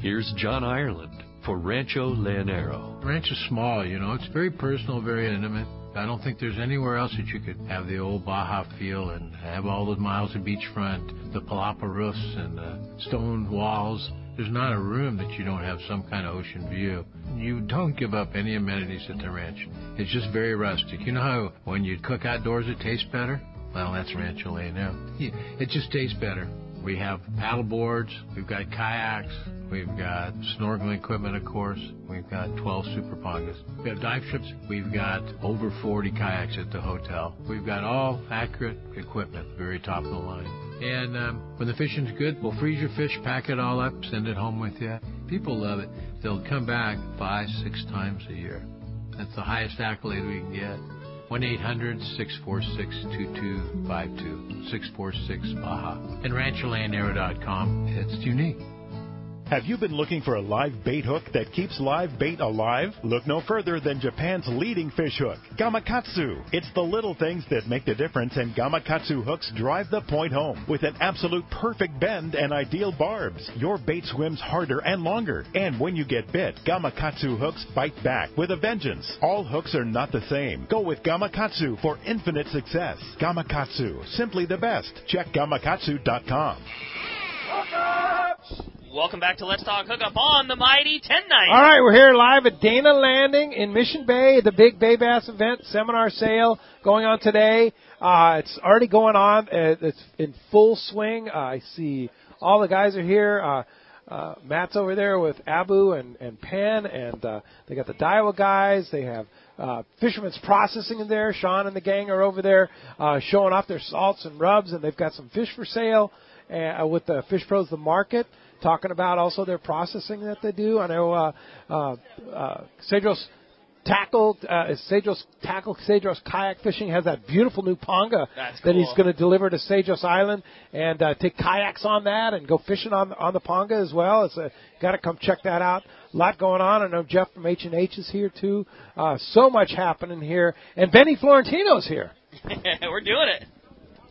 Here's John Ireland for Rancho Leonero. Ranch is small, it's very personal, very intimate. I don't think there's anywhere else that you could have the old Baja feel and have all those miles of beachfront, the palapa roofs and the stone walls. There's not a room that you don't have some kind of ocean view. You don't give up any amenities at the ranch. It's just very rustic. You know how when you cook outdoors it tastes better? Well, that's Rancho Leonero. It just tastes better. We have paddle boards, we've got kayaks, we've got snorkeling equipment, of course. We've got 12 super pongas. We have dive trips. We've got over 40 kayaks at the hotel. We've got all accurate equipment, very top of the line. And when the fishing's good, we'll freeze your fish, pack it all up, send it home with you. People love it. They'll come back 5-6 times a year. That's the highest accolade we can get. 1-800-646-2252, 646-BAHA. And RanchoLandero.com. It's unique. Have you been looking for a live bait hook that keeps live bait alive? Look no further than Japan's leading fish hook, Gamakatsu. It's the little things that make the difference, and Gamakatsu hooks drive the point home. With an absolute perfect bend and ideal barbs, your bait swims harder and longer. And when you get bit, Gamakatsu hooks bite back with a vengeance. All hooks are not the same. Go with Gamakatsu for infinite success. Gamakatsu, simply the best. Check Gamakatsu.com. Welcome back to Let's Talk Hookup on the mighty 1090. All right, we're here live at Dana Landing in Mission Bay, the big Bay Bass event, seminar sale going on today. It's already going on. It's in full swing. I see all the guys are here. Matt's over there with Abu and Penn, and they got the Daiwa guys. They have Fisherman's Processing in there. Sean and the gang are over there showing off their salts and rubs, and they've got some fish for sale. with the Fish Pros, the market, talking about also their processing that they do. I know Cedros Cedros Kayak Fishing has that beautiful new Ponga that he's going to deliver to Cedros Island and take kayaks on that and go fishing on the Ponga as well. It's got to come check that out. A lot going on. I know Jeff from H&H is here too. So much happening here. And Benny Florentino's here. We're doing it.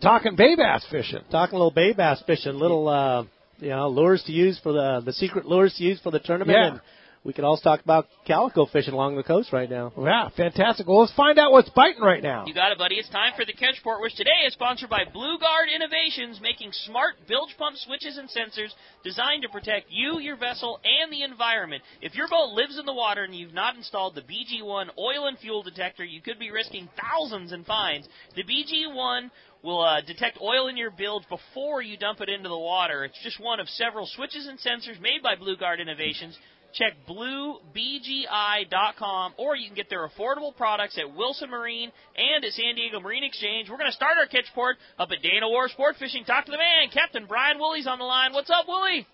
Talking bay bass fishing. Talking a little bay bass fishing, little lures to use for the secret lures to use for the tournament. Yeah. And we can also talk about calico fishing along the coast right now. Yeah, fantastic. Well, let's find out what's biting right now. You got it, buddy. It's time for the Catch Report, which today is sponsored by Blue Guard Innovations, making smart bilge pump switches and sensors designed to protect you, your vessel, and the environment. If your boat lives in the water and you've not installed the BG1 oil and fuel detector, you could be risking thousands in fines. The BG1 will detect oil in your bilge before you dump it into the water. It's just one of several switches and sensors made by Blue Guard Innovations. Check bluebgi.com, or you can get their affordable products at Wilson Marine and at San Diego Marine Exchange. We're going to start our Catch Report up at Dana Wharf Sportfishing. Talk to the man, Captain Brian Woolley's on the line. What's up, Woolley?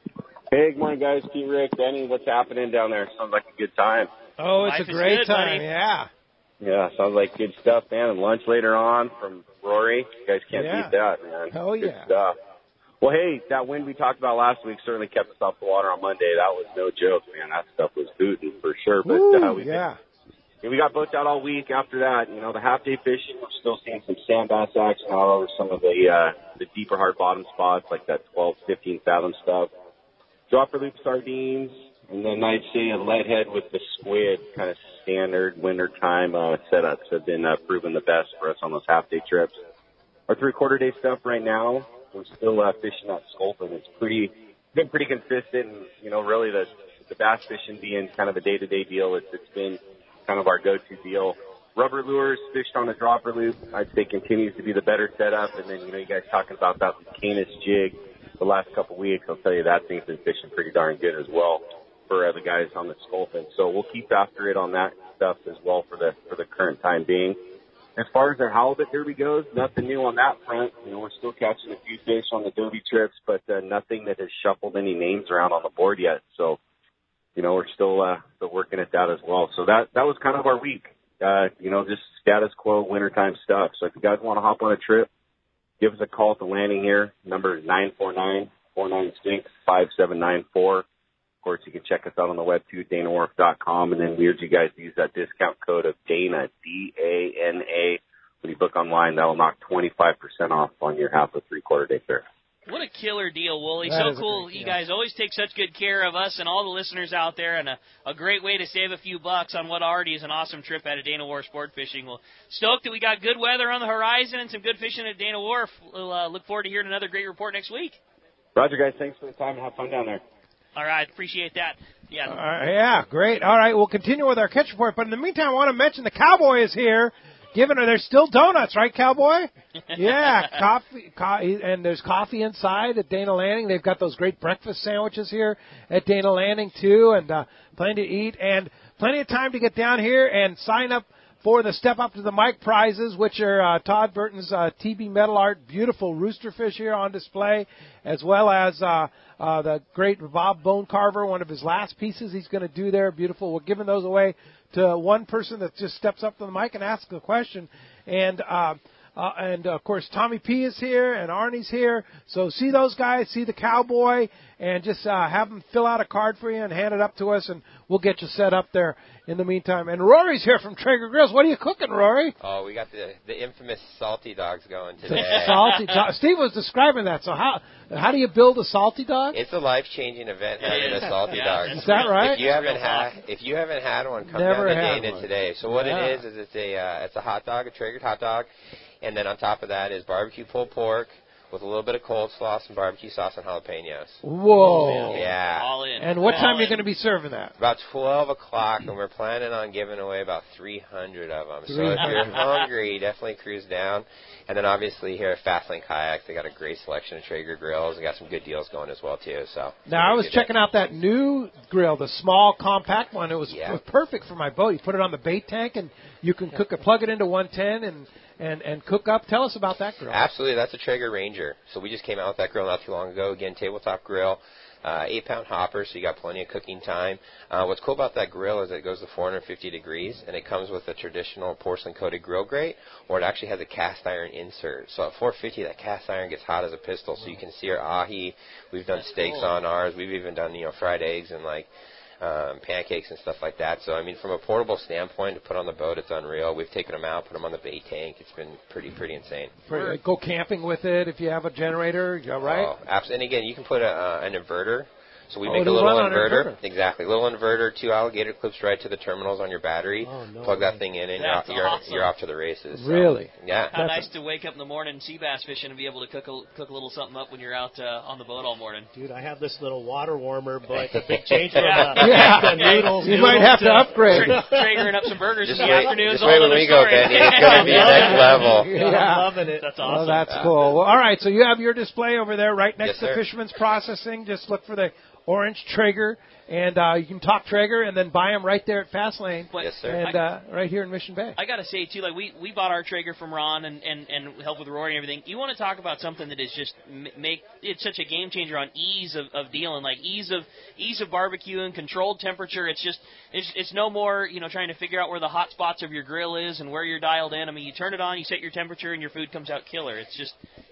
Hey, good morning, guys. Pete, Rick, Benny, what's happening down there? Sounds like a good time. Oh, it's Life a great good, time, buddy. yeah. Yeah, sounds like good stuff, man. And lunch later on from Rory. You guys can't beat that, man. Oh, good yeah. stuff. Well, hey, that wind we talked about last week certainly kept us off the water on Monday. That was no joke, man. That stuff was booting for sure. But we got boats out all week after that. You know, the half-day fishing, we're still seeing some sand bass action out over some of the deeper hard bottom spots, like that 12, 15 fathom stuff. Dropper loop sardines, and then I'd say a leadhead with the squid, kind of standard wintertime setups have been proven the best for us on those half-day trips. Our 3/4 day stuff right now, we're still fishing that sculpin. It's been pretty consistent, and really the bass fishing being kind of a day-to-day deal. It's been kind of our go-to deal. Rubber lures fished on a dropper loop, I'd say continues to be the better setup. And then you guys talking about that Canis jig the last couple weeks. I'll tell you that thing's been fishing pretty darn good as well for the guys on the sculpin. So we'll keep after it on that stuff as well for the current time being. As far as our halibut derby goes, nothing new on that front. We're still catching a few fish on the derby trips, but nothing that has shuffled any names around on the board yet. So, we're still working at that as well. So that was kind of our week. Just status quo wintertime stuff. So if you guys want to hop on a trip, give us a call at the landing here. Number is 949-496-5794. Of course, you can check us out on the web too, DanaWharf.com, and then we urge you guys to use that discount code of Dana, D-A-N-A. When you book online, that will knock 25% off on your half of 3/4 day fare. What a killer deal, Woolley. That So cool. You guys always take such good care of us and all the listeners out there, and a great way to save a few bucks on what already is an awesome trip out of Dana Wharf Sport Fishing. Well, stoked that we got good weather on the horizon and some good fishing at Dana Wharf. We'll look forward to hearing another great report next week. Roger, guys. Thanks for the time. Have fun down there. All right. Appreciate that. Yeah. Yeah, great. All right, we'll continue with our Catch Report. But in the meantime, I want to mention the Cowboy is here. There's still donuts, right, Cowboy? Yeah, coffee, and there's coffee inside at Dana Landing. They've got those great breakfast sandwiches here at Dana Landing, too, and plenty to eat, and plenty of time to get down here and sign up for the Step Up to the Mic prizes, which are Todd Burton's TB Metal Art, beautiful roosterfish here on display, as well as the great Bob Bone Carver, one of his last pieces he's going to do there. Beautiful. We're giving those away to one person that just steps up to the mic and asks a question. And of course, Tommy P is here and Arnie's here. So see those guys, see the Cowboy, and just have them fill out a card for you and hand it up to us, and we'll get you set up there in the meantime. And Rory's here from Traeger Grills. What are you cooking, Rory? Oh, we got the infamous salty dogs going today. Salty dog. Steve was describing that. So how do you build a salty dog? It's a life-changing event having a salty dog. Is that right? If you haven't had one, come down to Dana today. So what it is it's a hot dog, a Traeger hot dog, and then on top of that is barbecue pulled pork with a little bit of coleslaw, some barbecue sauce, and jalapenos. Whoa. Yeah. All in. And what time are you going to be serving that? About 12 o'clock, and we're planning on giving away about 300 of them. So if you're hungry, definitely cruise down. And then obviously here at Fastlane Kayaks, they got a great selection of Traeger grills. They got some good deals going as well, too. So now, I was checking out that new grill, the small, compact one. It was perfect for my boat. You put it on the bait tank, and you can cook it, plug it into 110, and cook up. Tell us about that grill. Absolutely, that's a Traeger Ranger. So we just came out with that grill not too long ago. Again, tabletop grill. 8-pound hopper, so you got plenty of cooking time. What's cool about that grill is it goes to 450 degrees, and it comes with a traditional porcelain-coated grill grate, or it actually has a cast iron insert. So at 450, that cast iron gets hot as a pistol, so you can sear ahi. We've done steaks on ours. We've even done fried eggs and pancakes and stuff like that. So I mean, from a portable standpoint, to put on the boat, it's unreal. We've taken them out, put them on the bait tank. It's been pretty insane. Go camping with it if you have a generator, right? Oh, absolutely. And again, you can put an inverter. So we make a little inverter. Exactly. Little inverter, 2 alligator clips right to a terminals on your battery. Plug that thing in, and you're off to the races. So, really? Yeah. How nice to wake up in the morning, sea bass fishing, and be able to cook a little something up when you're out on the boat all morning. Dude, I have this little water warmer, but the big change from noodles. You might have to upgrade. Traegering up some burgers in the afternoons. Just wait when we go, Benny. It's going to be next level. Yeah. I'm loving it. That's awesome. Well, that's cool. Well, all right, so you have your display over there right next to sir. Fisherman's Processing. Just look for the orange Traeger, and you can talk Traeger and then buy them right there at Fastlane. Yes, sir. And right here in Mission Bay. I got to say, too, we bought our Traeger from Ron and helped with Rory and everything. You want to talk about something that is just it's such a game changer on ease of dealing, like ease of barbecuing, controlled temperature. It's no more, trying to figure out where the hot spots of your grill is and where you're dialed in. I mean, you turn it on, you set your temperature, and your food comes out killer.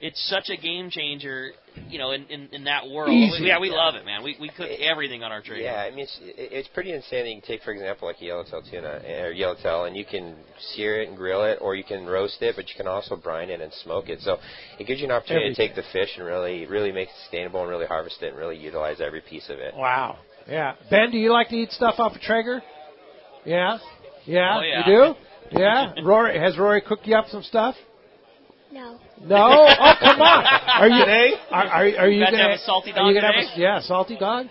It's such a game changer, in that world. Easy. Yeah, we love it, man. We cook everything on our Traeger. Yeah, I mean, it's pretty insane. You can take, for example, like a yellowtail tuna or yellowtail, and you can sear it and grill it, or you can roast it, but you can also brine it and smoke it. So it gives you an opportunity to take the fish and really make it sustainable and really harvest it and really utilize every piece of it. Wow. Yeah. Ben, do you like to eat stuff off a Traeger? Yeah? Yeah? Oh, yeah. You do? Yeah? Has Rory cooked you up some stuff? No. No? Oh, come on. Are you today? Are you going to have a salty dog today? Salty dog?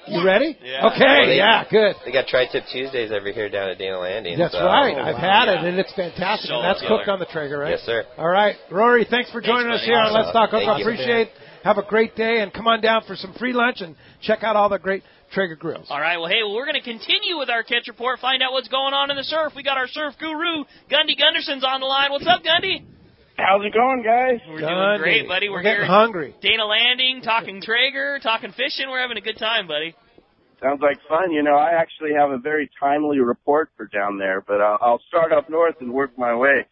You ready? Yeah. Okay, good. They got Tri-Tip Tuesdays every here down at Dana Landing. That's right. I've had it, and it's fantastic. And that's cooked on the Traeger, right? Yes, sir. All right. Rory, thanks for joining us here on Let's Talk Hookup. Appreciate it. Have a great day, and come on down for some free lunch and check out all the great Traeger grills. All right, we're going to continue with our catch report, find out what's going on in the surf. We got our surf guru, Gundy Gunderson's on the line. What's up, Gundy? How's it going, guys? We're doing great, buddy. We're here getting hungry. Dana Landing, talking Traeger, talking fishing. We're having a good time, buddy. Sounds like fun. I actually have a very timely report for down there, but I'll start up north and work my way.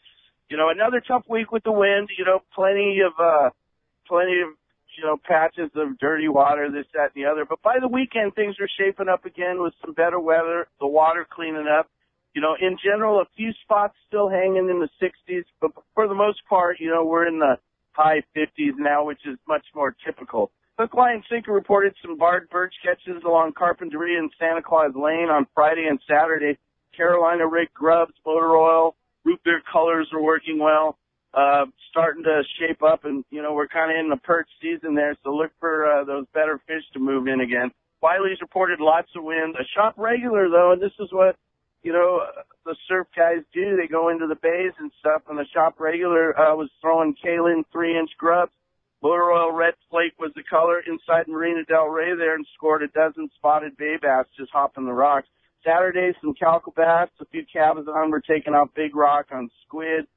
Another tough week with the wind. Plenty of patches of dirty water, this, that, and the other. But by the weekend, things are shaping up again with some better weather, the water cleaning up. In general, a few spots still hanging in the 60s, but for the most part, we're in the high 50s now, which is much more typical. Hook, Line, Sinker reported some barred birch catches along Carpinteria and Santa Claus Lane on Friday and Saturday. Carolina rig grubs, motor oil, root beer colors are working well. Starting to shape up, and, we're kind of in the perch season there, so look for those better fish to move in again. Wiley's reported lots of wind. A shop regular, though, and this is what, the surf guys do. They go into the bays and stuff, and the shop regular was throwing kaolin 3-inch grubs. Motor oil red flake was the color inside Marina Del Rey there, and scored a dozen spotted bay bass just hopping the rocks. Saturday, some calico bass, a few cabezon were taking out big rock on squid.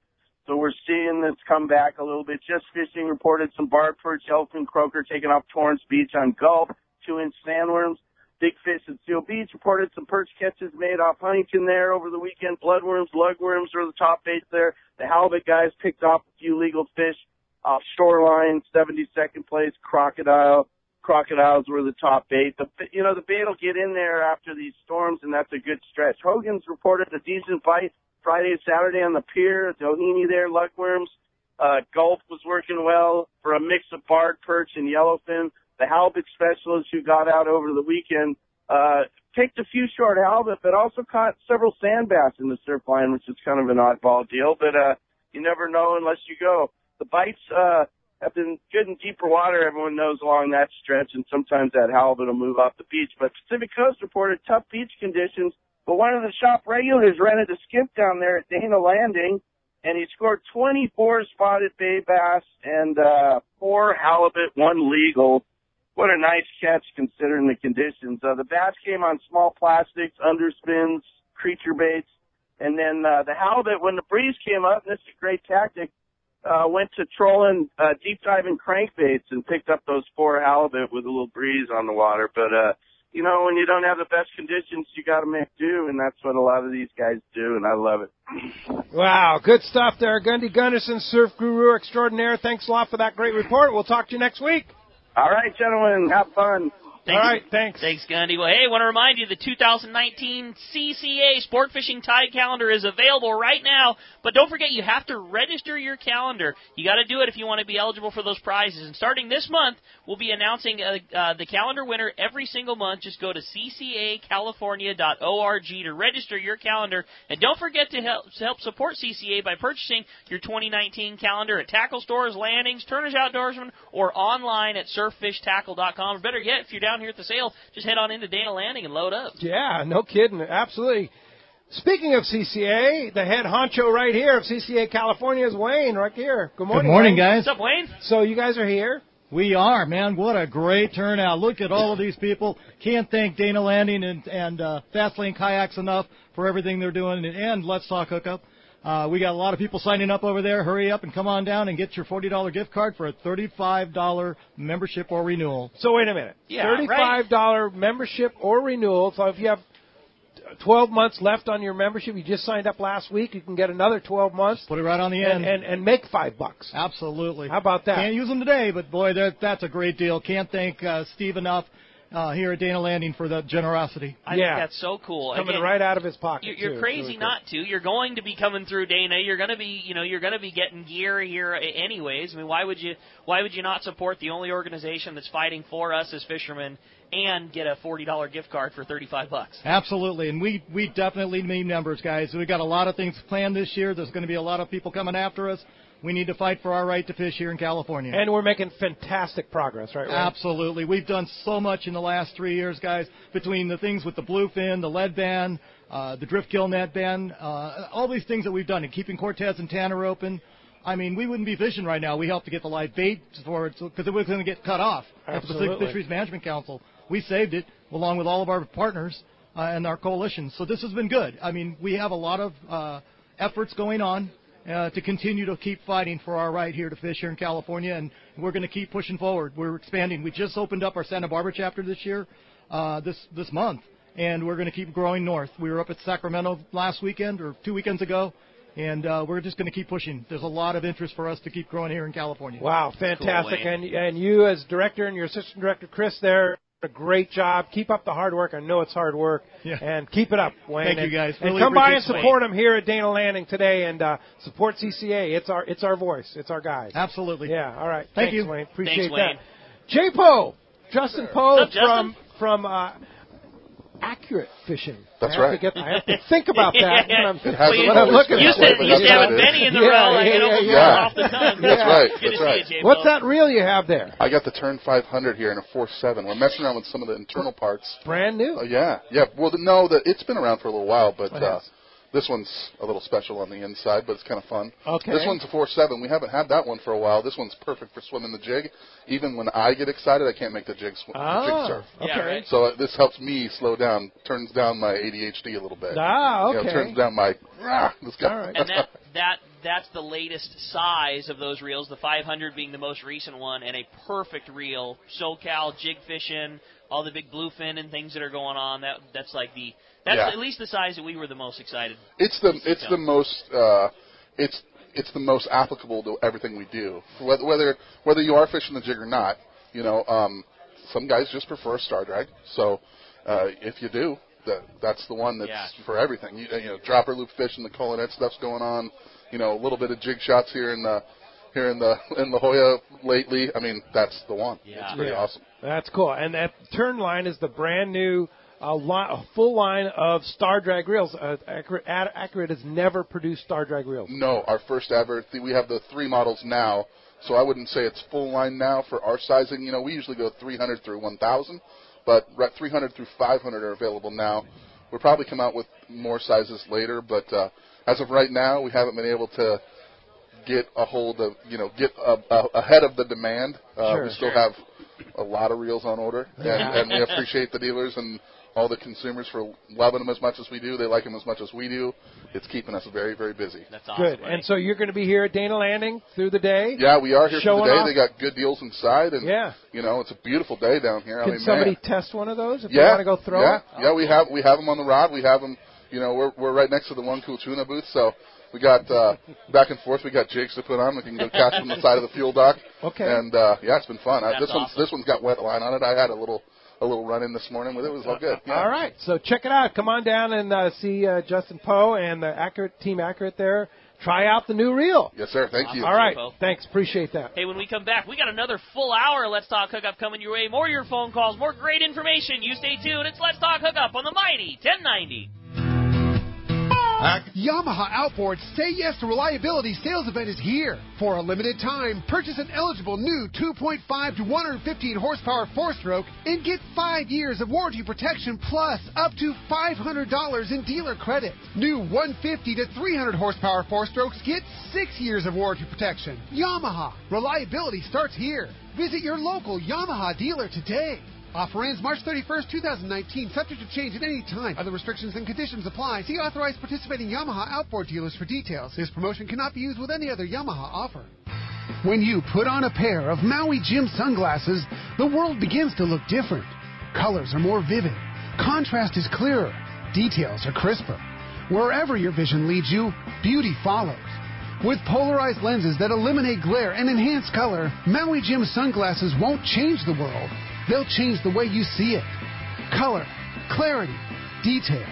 So we're seeing this come back a little bit. Just Fishing reported some barred perch, elephant croaker taking off Torrance Beach on Gulf, 2-inch sandworms. Big Fish at Seal Beach reported some perch catches made off Huntington there over the weekend. Bloodworms, lugworms were the top baits there. The halibut guys picked off a few legal fish off Shoreline, 72nd place. Crocodiles were the top bait. The bait will get in there after these storms, and that's a good stretch. Hogan's reported a decent bite Friday and Saturday on the pier. Doheny there, lugworms. Gulf was working well for a mix of barred perch and yellowfin. The halibut specialists who got out over the weekend picked a few short halibut, but also caught several sand bass in the surf line, which is kind of an oddball deal. But you never know unless you go. The bites have been good in deeper water. Everyone knows along that stretch, and sometimes that halibut will move off the beach. But Pacific Coast reported tough beach conditions. But one of the shop regulars rented a skiff down there at Dana Landing, and he scored 24 spotted bay bass and 4 halibut, 1 legal. What a nice catch considering the conditions. The bass came on small plastics, underspins, creature baits. And then the halibut, when the breeze came up, and this is a great tactic, went to trolling, deep diving crankbaits and picked up those 4 halibut with a little breeze on the water. But, you know, when you don't have the best conditions, you got to make do, and that's what a lot of these guys do, and I love it. Wow, good stuff there. Gundy Gunderson, surf guru extraordinaire. Thanks a lot for that great report. We'll talk to you next week. All right, gentlemen, have fun. All right, thanks. Thanks, Gundy. Well, hey, I want to remind you the 2019 CCA Sport Fishing Tide Calendar is available right now, but don't forget you have to register your calendar. You got to do it if you want to be eligible for those prizes. And starting this month, we'll be announcing the calendar winner every single month. Just go to ccacalifornia.org to register your calendar. And don't forget to help support CCA by purchasing your 2019 calendar at tackle stores, landings, Turner's Outdoorsman, or online at surffishtackle.com. Or better yet, if you're down here at the sale, just head on into Dana Landing and load up. Yeah, no kidding. Absolutely. Speaking of CCA, the head honcho right here of CCA California is Wayne right here. Good morning, Good morning, Wayne. guys. What's up, Wayne? So you guys are here? We are, man. What a great turnout. Look at all of these people. Can't thank Dana Landing and Fastlane Kayaks enough for everything they're doing. And Let's Talk Hookup. We got a lot of people signing up over there. Hurry up and come on down and get your $40 gift card for a $35 membership or renewal. So wait a minute. Yeah, $35 membership or renewal. So if you have 12 months left on your membership, you just signed up last week, you can get another 12 months. Put it right on the end. And make $5. Absolutely. How about that? Can't use them today, but boy, that's a great deal. Can't thank Steve enough here at Dana Landing for the generosity. I think that's so cool. Coming Again, right out of his pocket. You're crazy really not to. You're going to be coming through Dana. You're going to be, you're going to be getting gear here anyways. I mean, why would you not support the only organization that's fighting for us as fishermen and get a $40 gift card for $35? Absolutely, and we definitely need members, guys. We got a lot of things planned this year. There's going to be a lot of people coming after us. We need to fight for our right to fish here in California. And we're making fantastic progress, right? Absolutely. We've done so much in the last 3 years, guys, between the things with the bluefin, the lead ban, the drift kill net ban, all these things that we've done, and keeping Cortez and Tanner open. I mean, we wouldn't be fishing right now. We helped to get the live bait for it because it was going to get cut off at the Pacific Fisheries Management Council. We saved it along with all of our partners and our coalition. So this has been good. I mean, we have a lot of efforts going on to continue to keep fighting for our right here to fish here in California, and we're going to keep pushing forward. We're expanding. We just opened up our Santa Barbara chapter this year, this month, and we're going to keep growing north. We were up at Sacramento last weekend or 2 weekends ago, and we're just going to keep pushing. There's a lot of interest for us to keep growing here in California. Wow, fantastic. Cool, and you as director and your assistant director, Chris, there, a great job. Keep up the hard work. I know it's hard work. Yeah. And keep it up, Wayne. Thank you, guys. And Really come by and appreciate it. support them here at Dana Landing today and support CCA. It's our voice. It's our guys. Absolutely. Yeah, all right. Thank Thanks, you. Wayne. Appreciate Thanks, Wayne. that. J. Poe, Justin Poe What's up, Justin? from Accurate Fishing. That's I have to think about that when I'm looking You at said it. having Benny in the reel, off the tongue. That's right. Good to see you, J. What's that reel you have there? I got the Turn 500 here in a 4.7. We're messing around with some of the internal parts. Brand new. Yeah. Well, no, it's been around for a little while, but this one's a little special on the inside, but it's kind of fun. Okay. This one's a 4.7. We haven't had that one for a while. This one's perfect for swimming the jig. Even when I get excited, I can't make the jig surf. Okay. Yeah, right. So this helps me slow down, turns down my ADHD a little bit. Okay. Turns down my let's go. All right. And that's the latest size of those reels, the 500 being the most recent one, and a perfect reel. SoCal, jig fishing, all the big bluefin and things that are going on. That's at least the size that we were the most excited. It's the most applicable to everything we do. Whether you are fishing the jig or not, some guys just prefer a star drag. So if you do, that's the one that's for everything. You dropper loop fishing, the Colonet stuff's going on. A little bit of jig shots here in La Jolla lately. I mean, that's the one. Yeah. It's pretty awesome. That's cool. And that turn line is the brand new a full line of star drag reels. Accurate has never produced star drag reels. No, our first ever. We have the 3 models now, so I wouldn't say it's full line now for our sizing. We usually go 300 through 1,000, but 300 through 500 are available now. We'll probably come out with more sizes later, but as of right now, we haven't been able to get a hold of, get ahead of the demand. We still have a lot of reels on order, and we appreciate the dealers and all the consumers for loving them as much as we do. They like them as much as we do. It's keeping us very, very busy. That's awesome. Good. And so you're going to be here at Dana Landing through the day? Yeah, we are here for the day. Off. They got good deals inside, and yeah. It's a beautiful day down here. Can somebody test one of those if they yeah, want to go throw it? Yeah, we have them on the rod. We have them. We're right next to the One Cool Tuna booth, so we got back and forth. We got jigs to put on. We can go catch from the side of the fuel dock. Okay. And it's been fun. This one's got wet line on it. I had a little run in this morning with it. It was all good. Yeah. All right, so check it out. Come on down and see Justin Poe and the Team Accurate there. Try out the new reel. Yes, sir. Thank you. All right. Thanks. Appreciate that. Hey, when we come back, we got another full hour of Let's Talk Hookup coming your way. More of your phone calls, more great information. You stay tuned. It's Let's Talk Hookup on the Mighty 1090. Yamaha Outboard's Say Yes to Reliability sales event is here. For a limited time, purchase an eligible new 2.5 to 115 horsepower 4-stroke and get 5 years of warranty protection plus up to $500 in dealer credit. New 150 to 300 horsepower 4-strokes get 6 years of warranty protection. Yamaha. Reliability starts here. Visit your local Yamaha dealer today. Offer ends March 31st, 2019, subject to change at any time. Other restrictions and conditions apply. See authorized participating Yamaha outboard dealers for details. This promotion cannot be used with any other Yamaha offer. When you put on a pair of Maui Jim sunglasses, the world begins to look different. Colors are more vivid. Contrast is clearer. Details are crisper. Wherever your vision leads you, beauty follows. With polarized lenses that eliminate glare and enhance color, Maui Jim sunglasses won't change the world. They'll change the way you see it. Color, clarity, detail.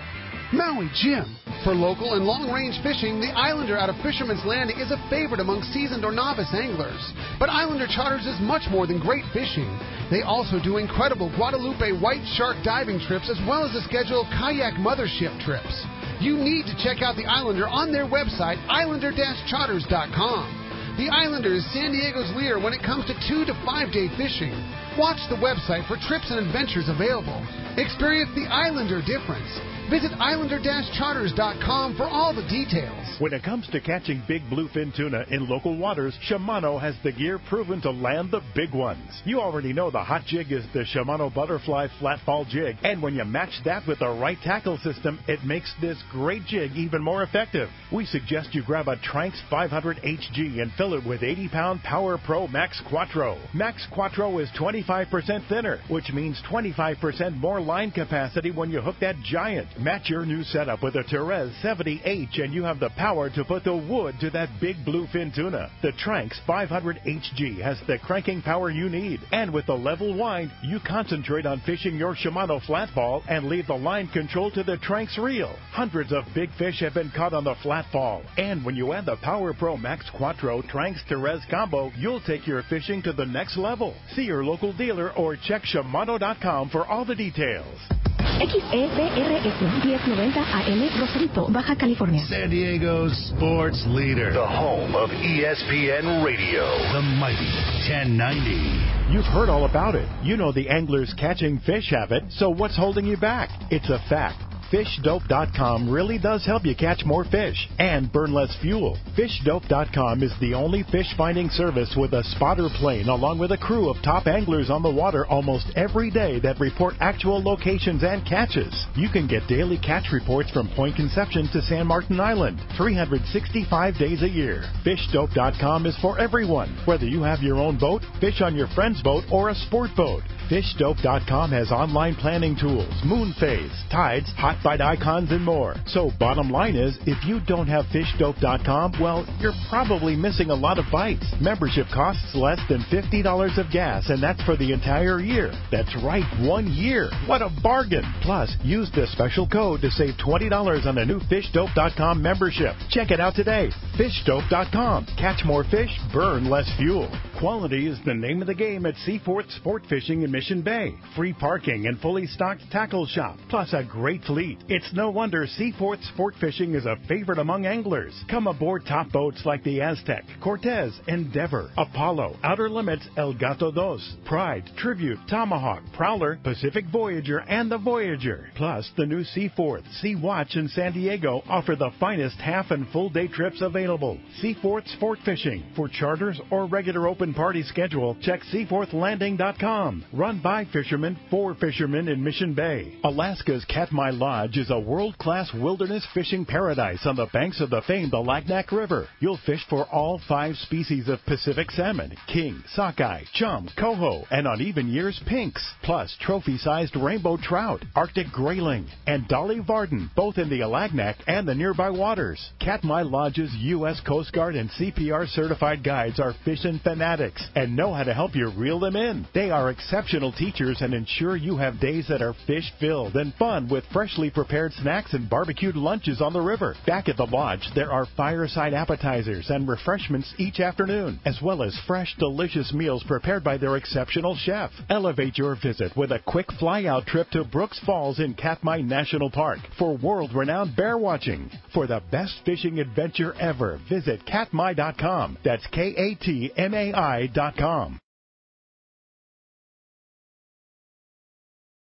Maui Jim. For local and long-range fishing, the Islander out of Fisherman's Landing is a favorite among seasoned or novice anglers. But Islander Charters is much more than great fishing. They also do incredible Guadalupe white shark diving trips as well as a schedule of kayak mothership trips. You need to check out the Islander on their website, islander-charters.com. The Islander is San Diego's leader when it comes to 2 to 5 day fishing. Watch the website for trips and adventures available. Experience the Islander difference. Visit islander-charters.com for all the details. When it comes to catching big bluefin tuna in local waters, Shimano has the gear proven to land the big ones. You already know the hot jig is the Shimano Butterfly Flatfall Jig, and when you match that with the right tackle system, it makes this great jig even more effective. We suggest you grab a Tranx 500 HG and fill it with 80-pound Power Pro Max Quattro. Max Quattro is 25% thinner, which means 25% more line capacity when you hook that giant. Match your new setup with a Therese 70H and you have the power to put the wood to that big bluefin tuna. The Tranx 500 HG has the cranking power you need. And with the level wind, you concentrate on fishing your Shimano flatball and leave the line control to the Tranx reel. Hundreds of big fish have been caught on the flatball. And when you add the Power Pro Max Quattro Tranx Therese combo, you'll take your fishing to the next level. See your local dealer or check Shimano.com for all the details. XEPRS 1090 AM, Rosarito, Baja California. San Diego's sports leader. The home of ESPN Radio. The mighty 1090. You've heard all about it. You know the anglers catching fish have it, so what's holding you back? It's a fact. FishDope.com really does help you catch more fish and burn less fuel. FishDope.com is the only fish finding service with a spotter plane along with a crew of top anglers on the water almost every day that report actual locations and catches. You can get daily catch reports from Point Conception to San Martin Island, 365 days a year. FishDope.com is for everyone, whether you have your own boat, fish on your friend's boat, or a sport boat. FishDope.com has online planning tools, moon phase, tides, hot bite icons, and more. So bottom line is, if you don't have FishDope.com, well, you're probably missing a lot of bites. Membership costs less than $50 of gas, and that's for the entire year. That's right, 1 year. What a bargain. Plus, use the special code to save $20 on a new FishDope.com membership. Check it out today. FishDope.com. Catch more fish, burn less fuel. Quality is the name of the game at Seaforth Sportfishing in Mission Bay. Free parking and fully stocked tackle shop, plus a great fleet. It's no wonder Seaforth Sportfishing is a favorite among anglers. Come aboard top boats like the Aztec, Cortez, Endeavor, Apollo, Outer Limits, El Gato Dos, Pride, Tribute, Tomahawk, Prowler, Pacific Voyager, and the Voyager. Plus, the new Seaforth, Sea Watch, and San Diego offer the finest half and full day trips available. Seaforth Sportfishing for charters or regular open open party schedule, check seaforthlanding.com. Run by fishermen for fishermen in Mission Bay. Alaska's Katmai Lodge is a world-class wilderness fishing paradise on the banks of the famed Alagnak River. You'll fish for all 5 species of Pacific salmon, king, sockeye, chum, coho, and on even years, pinks, plus trophy-sized rainbow trout, Arctic grayling, and Dolly Varden, both in the Alagnak and the nearby waters. Katmai Lodge's U.S. Coast Guard and CPR certified guides are fishing fanatics and know how to help you reel them in. They are exceptional teachers and ensure you have days that are fish-filled and fun with freshly prepared snacks and barbecued lunches on the river. Back at the lodge, there are fireside appetizers and refreshments each afternoon, as well as fresh, delicious meals prepared by their exceptional chef. Elevate your visit with a quick fly-out trip to Brooks Falls in Katmai National Park for world-renowned bear watching. For the best fishing adventure ever, visit katmai.com. That's KATMAI.com.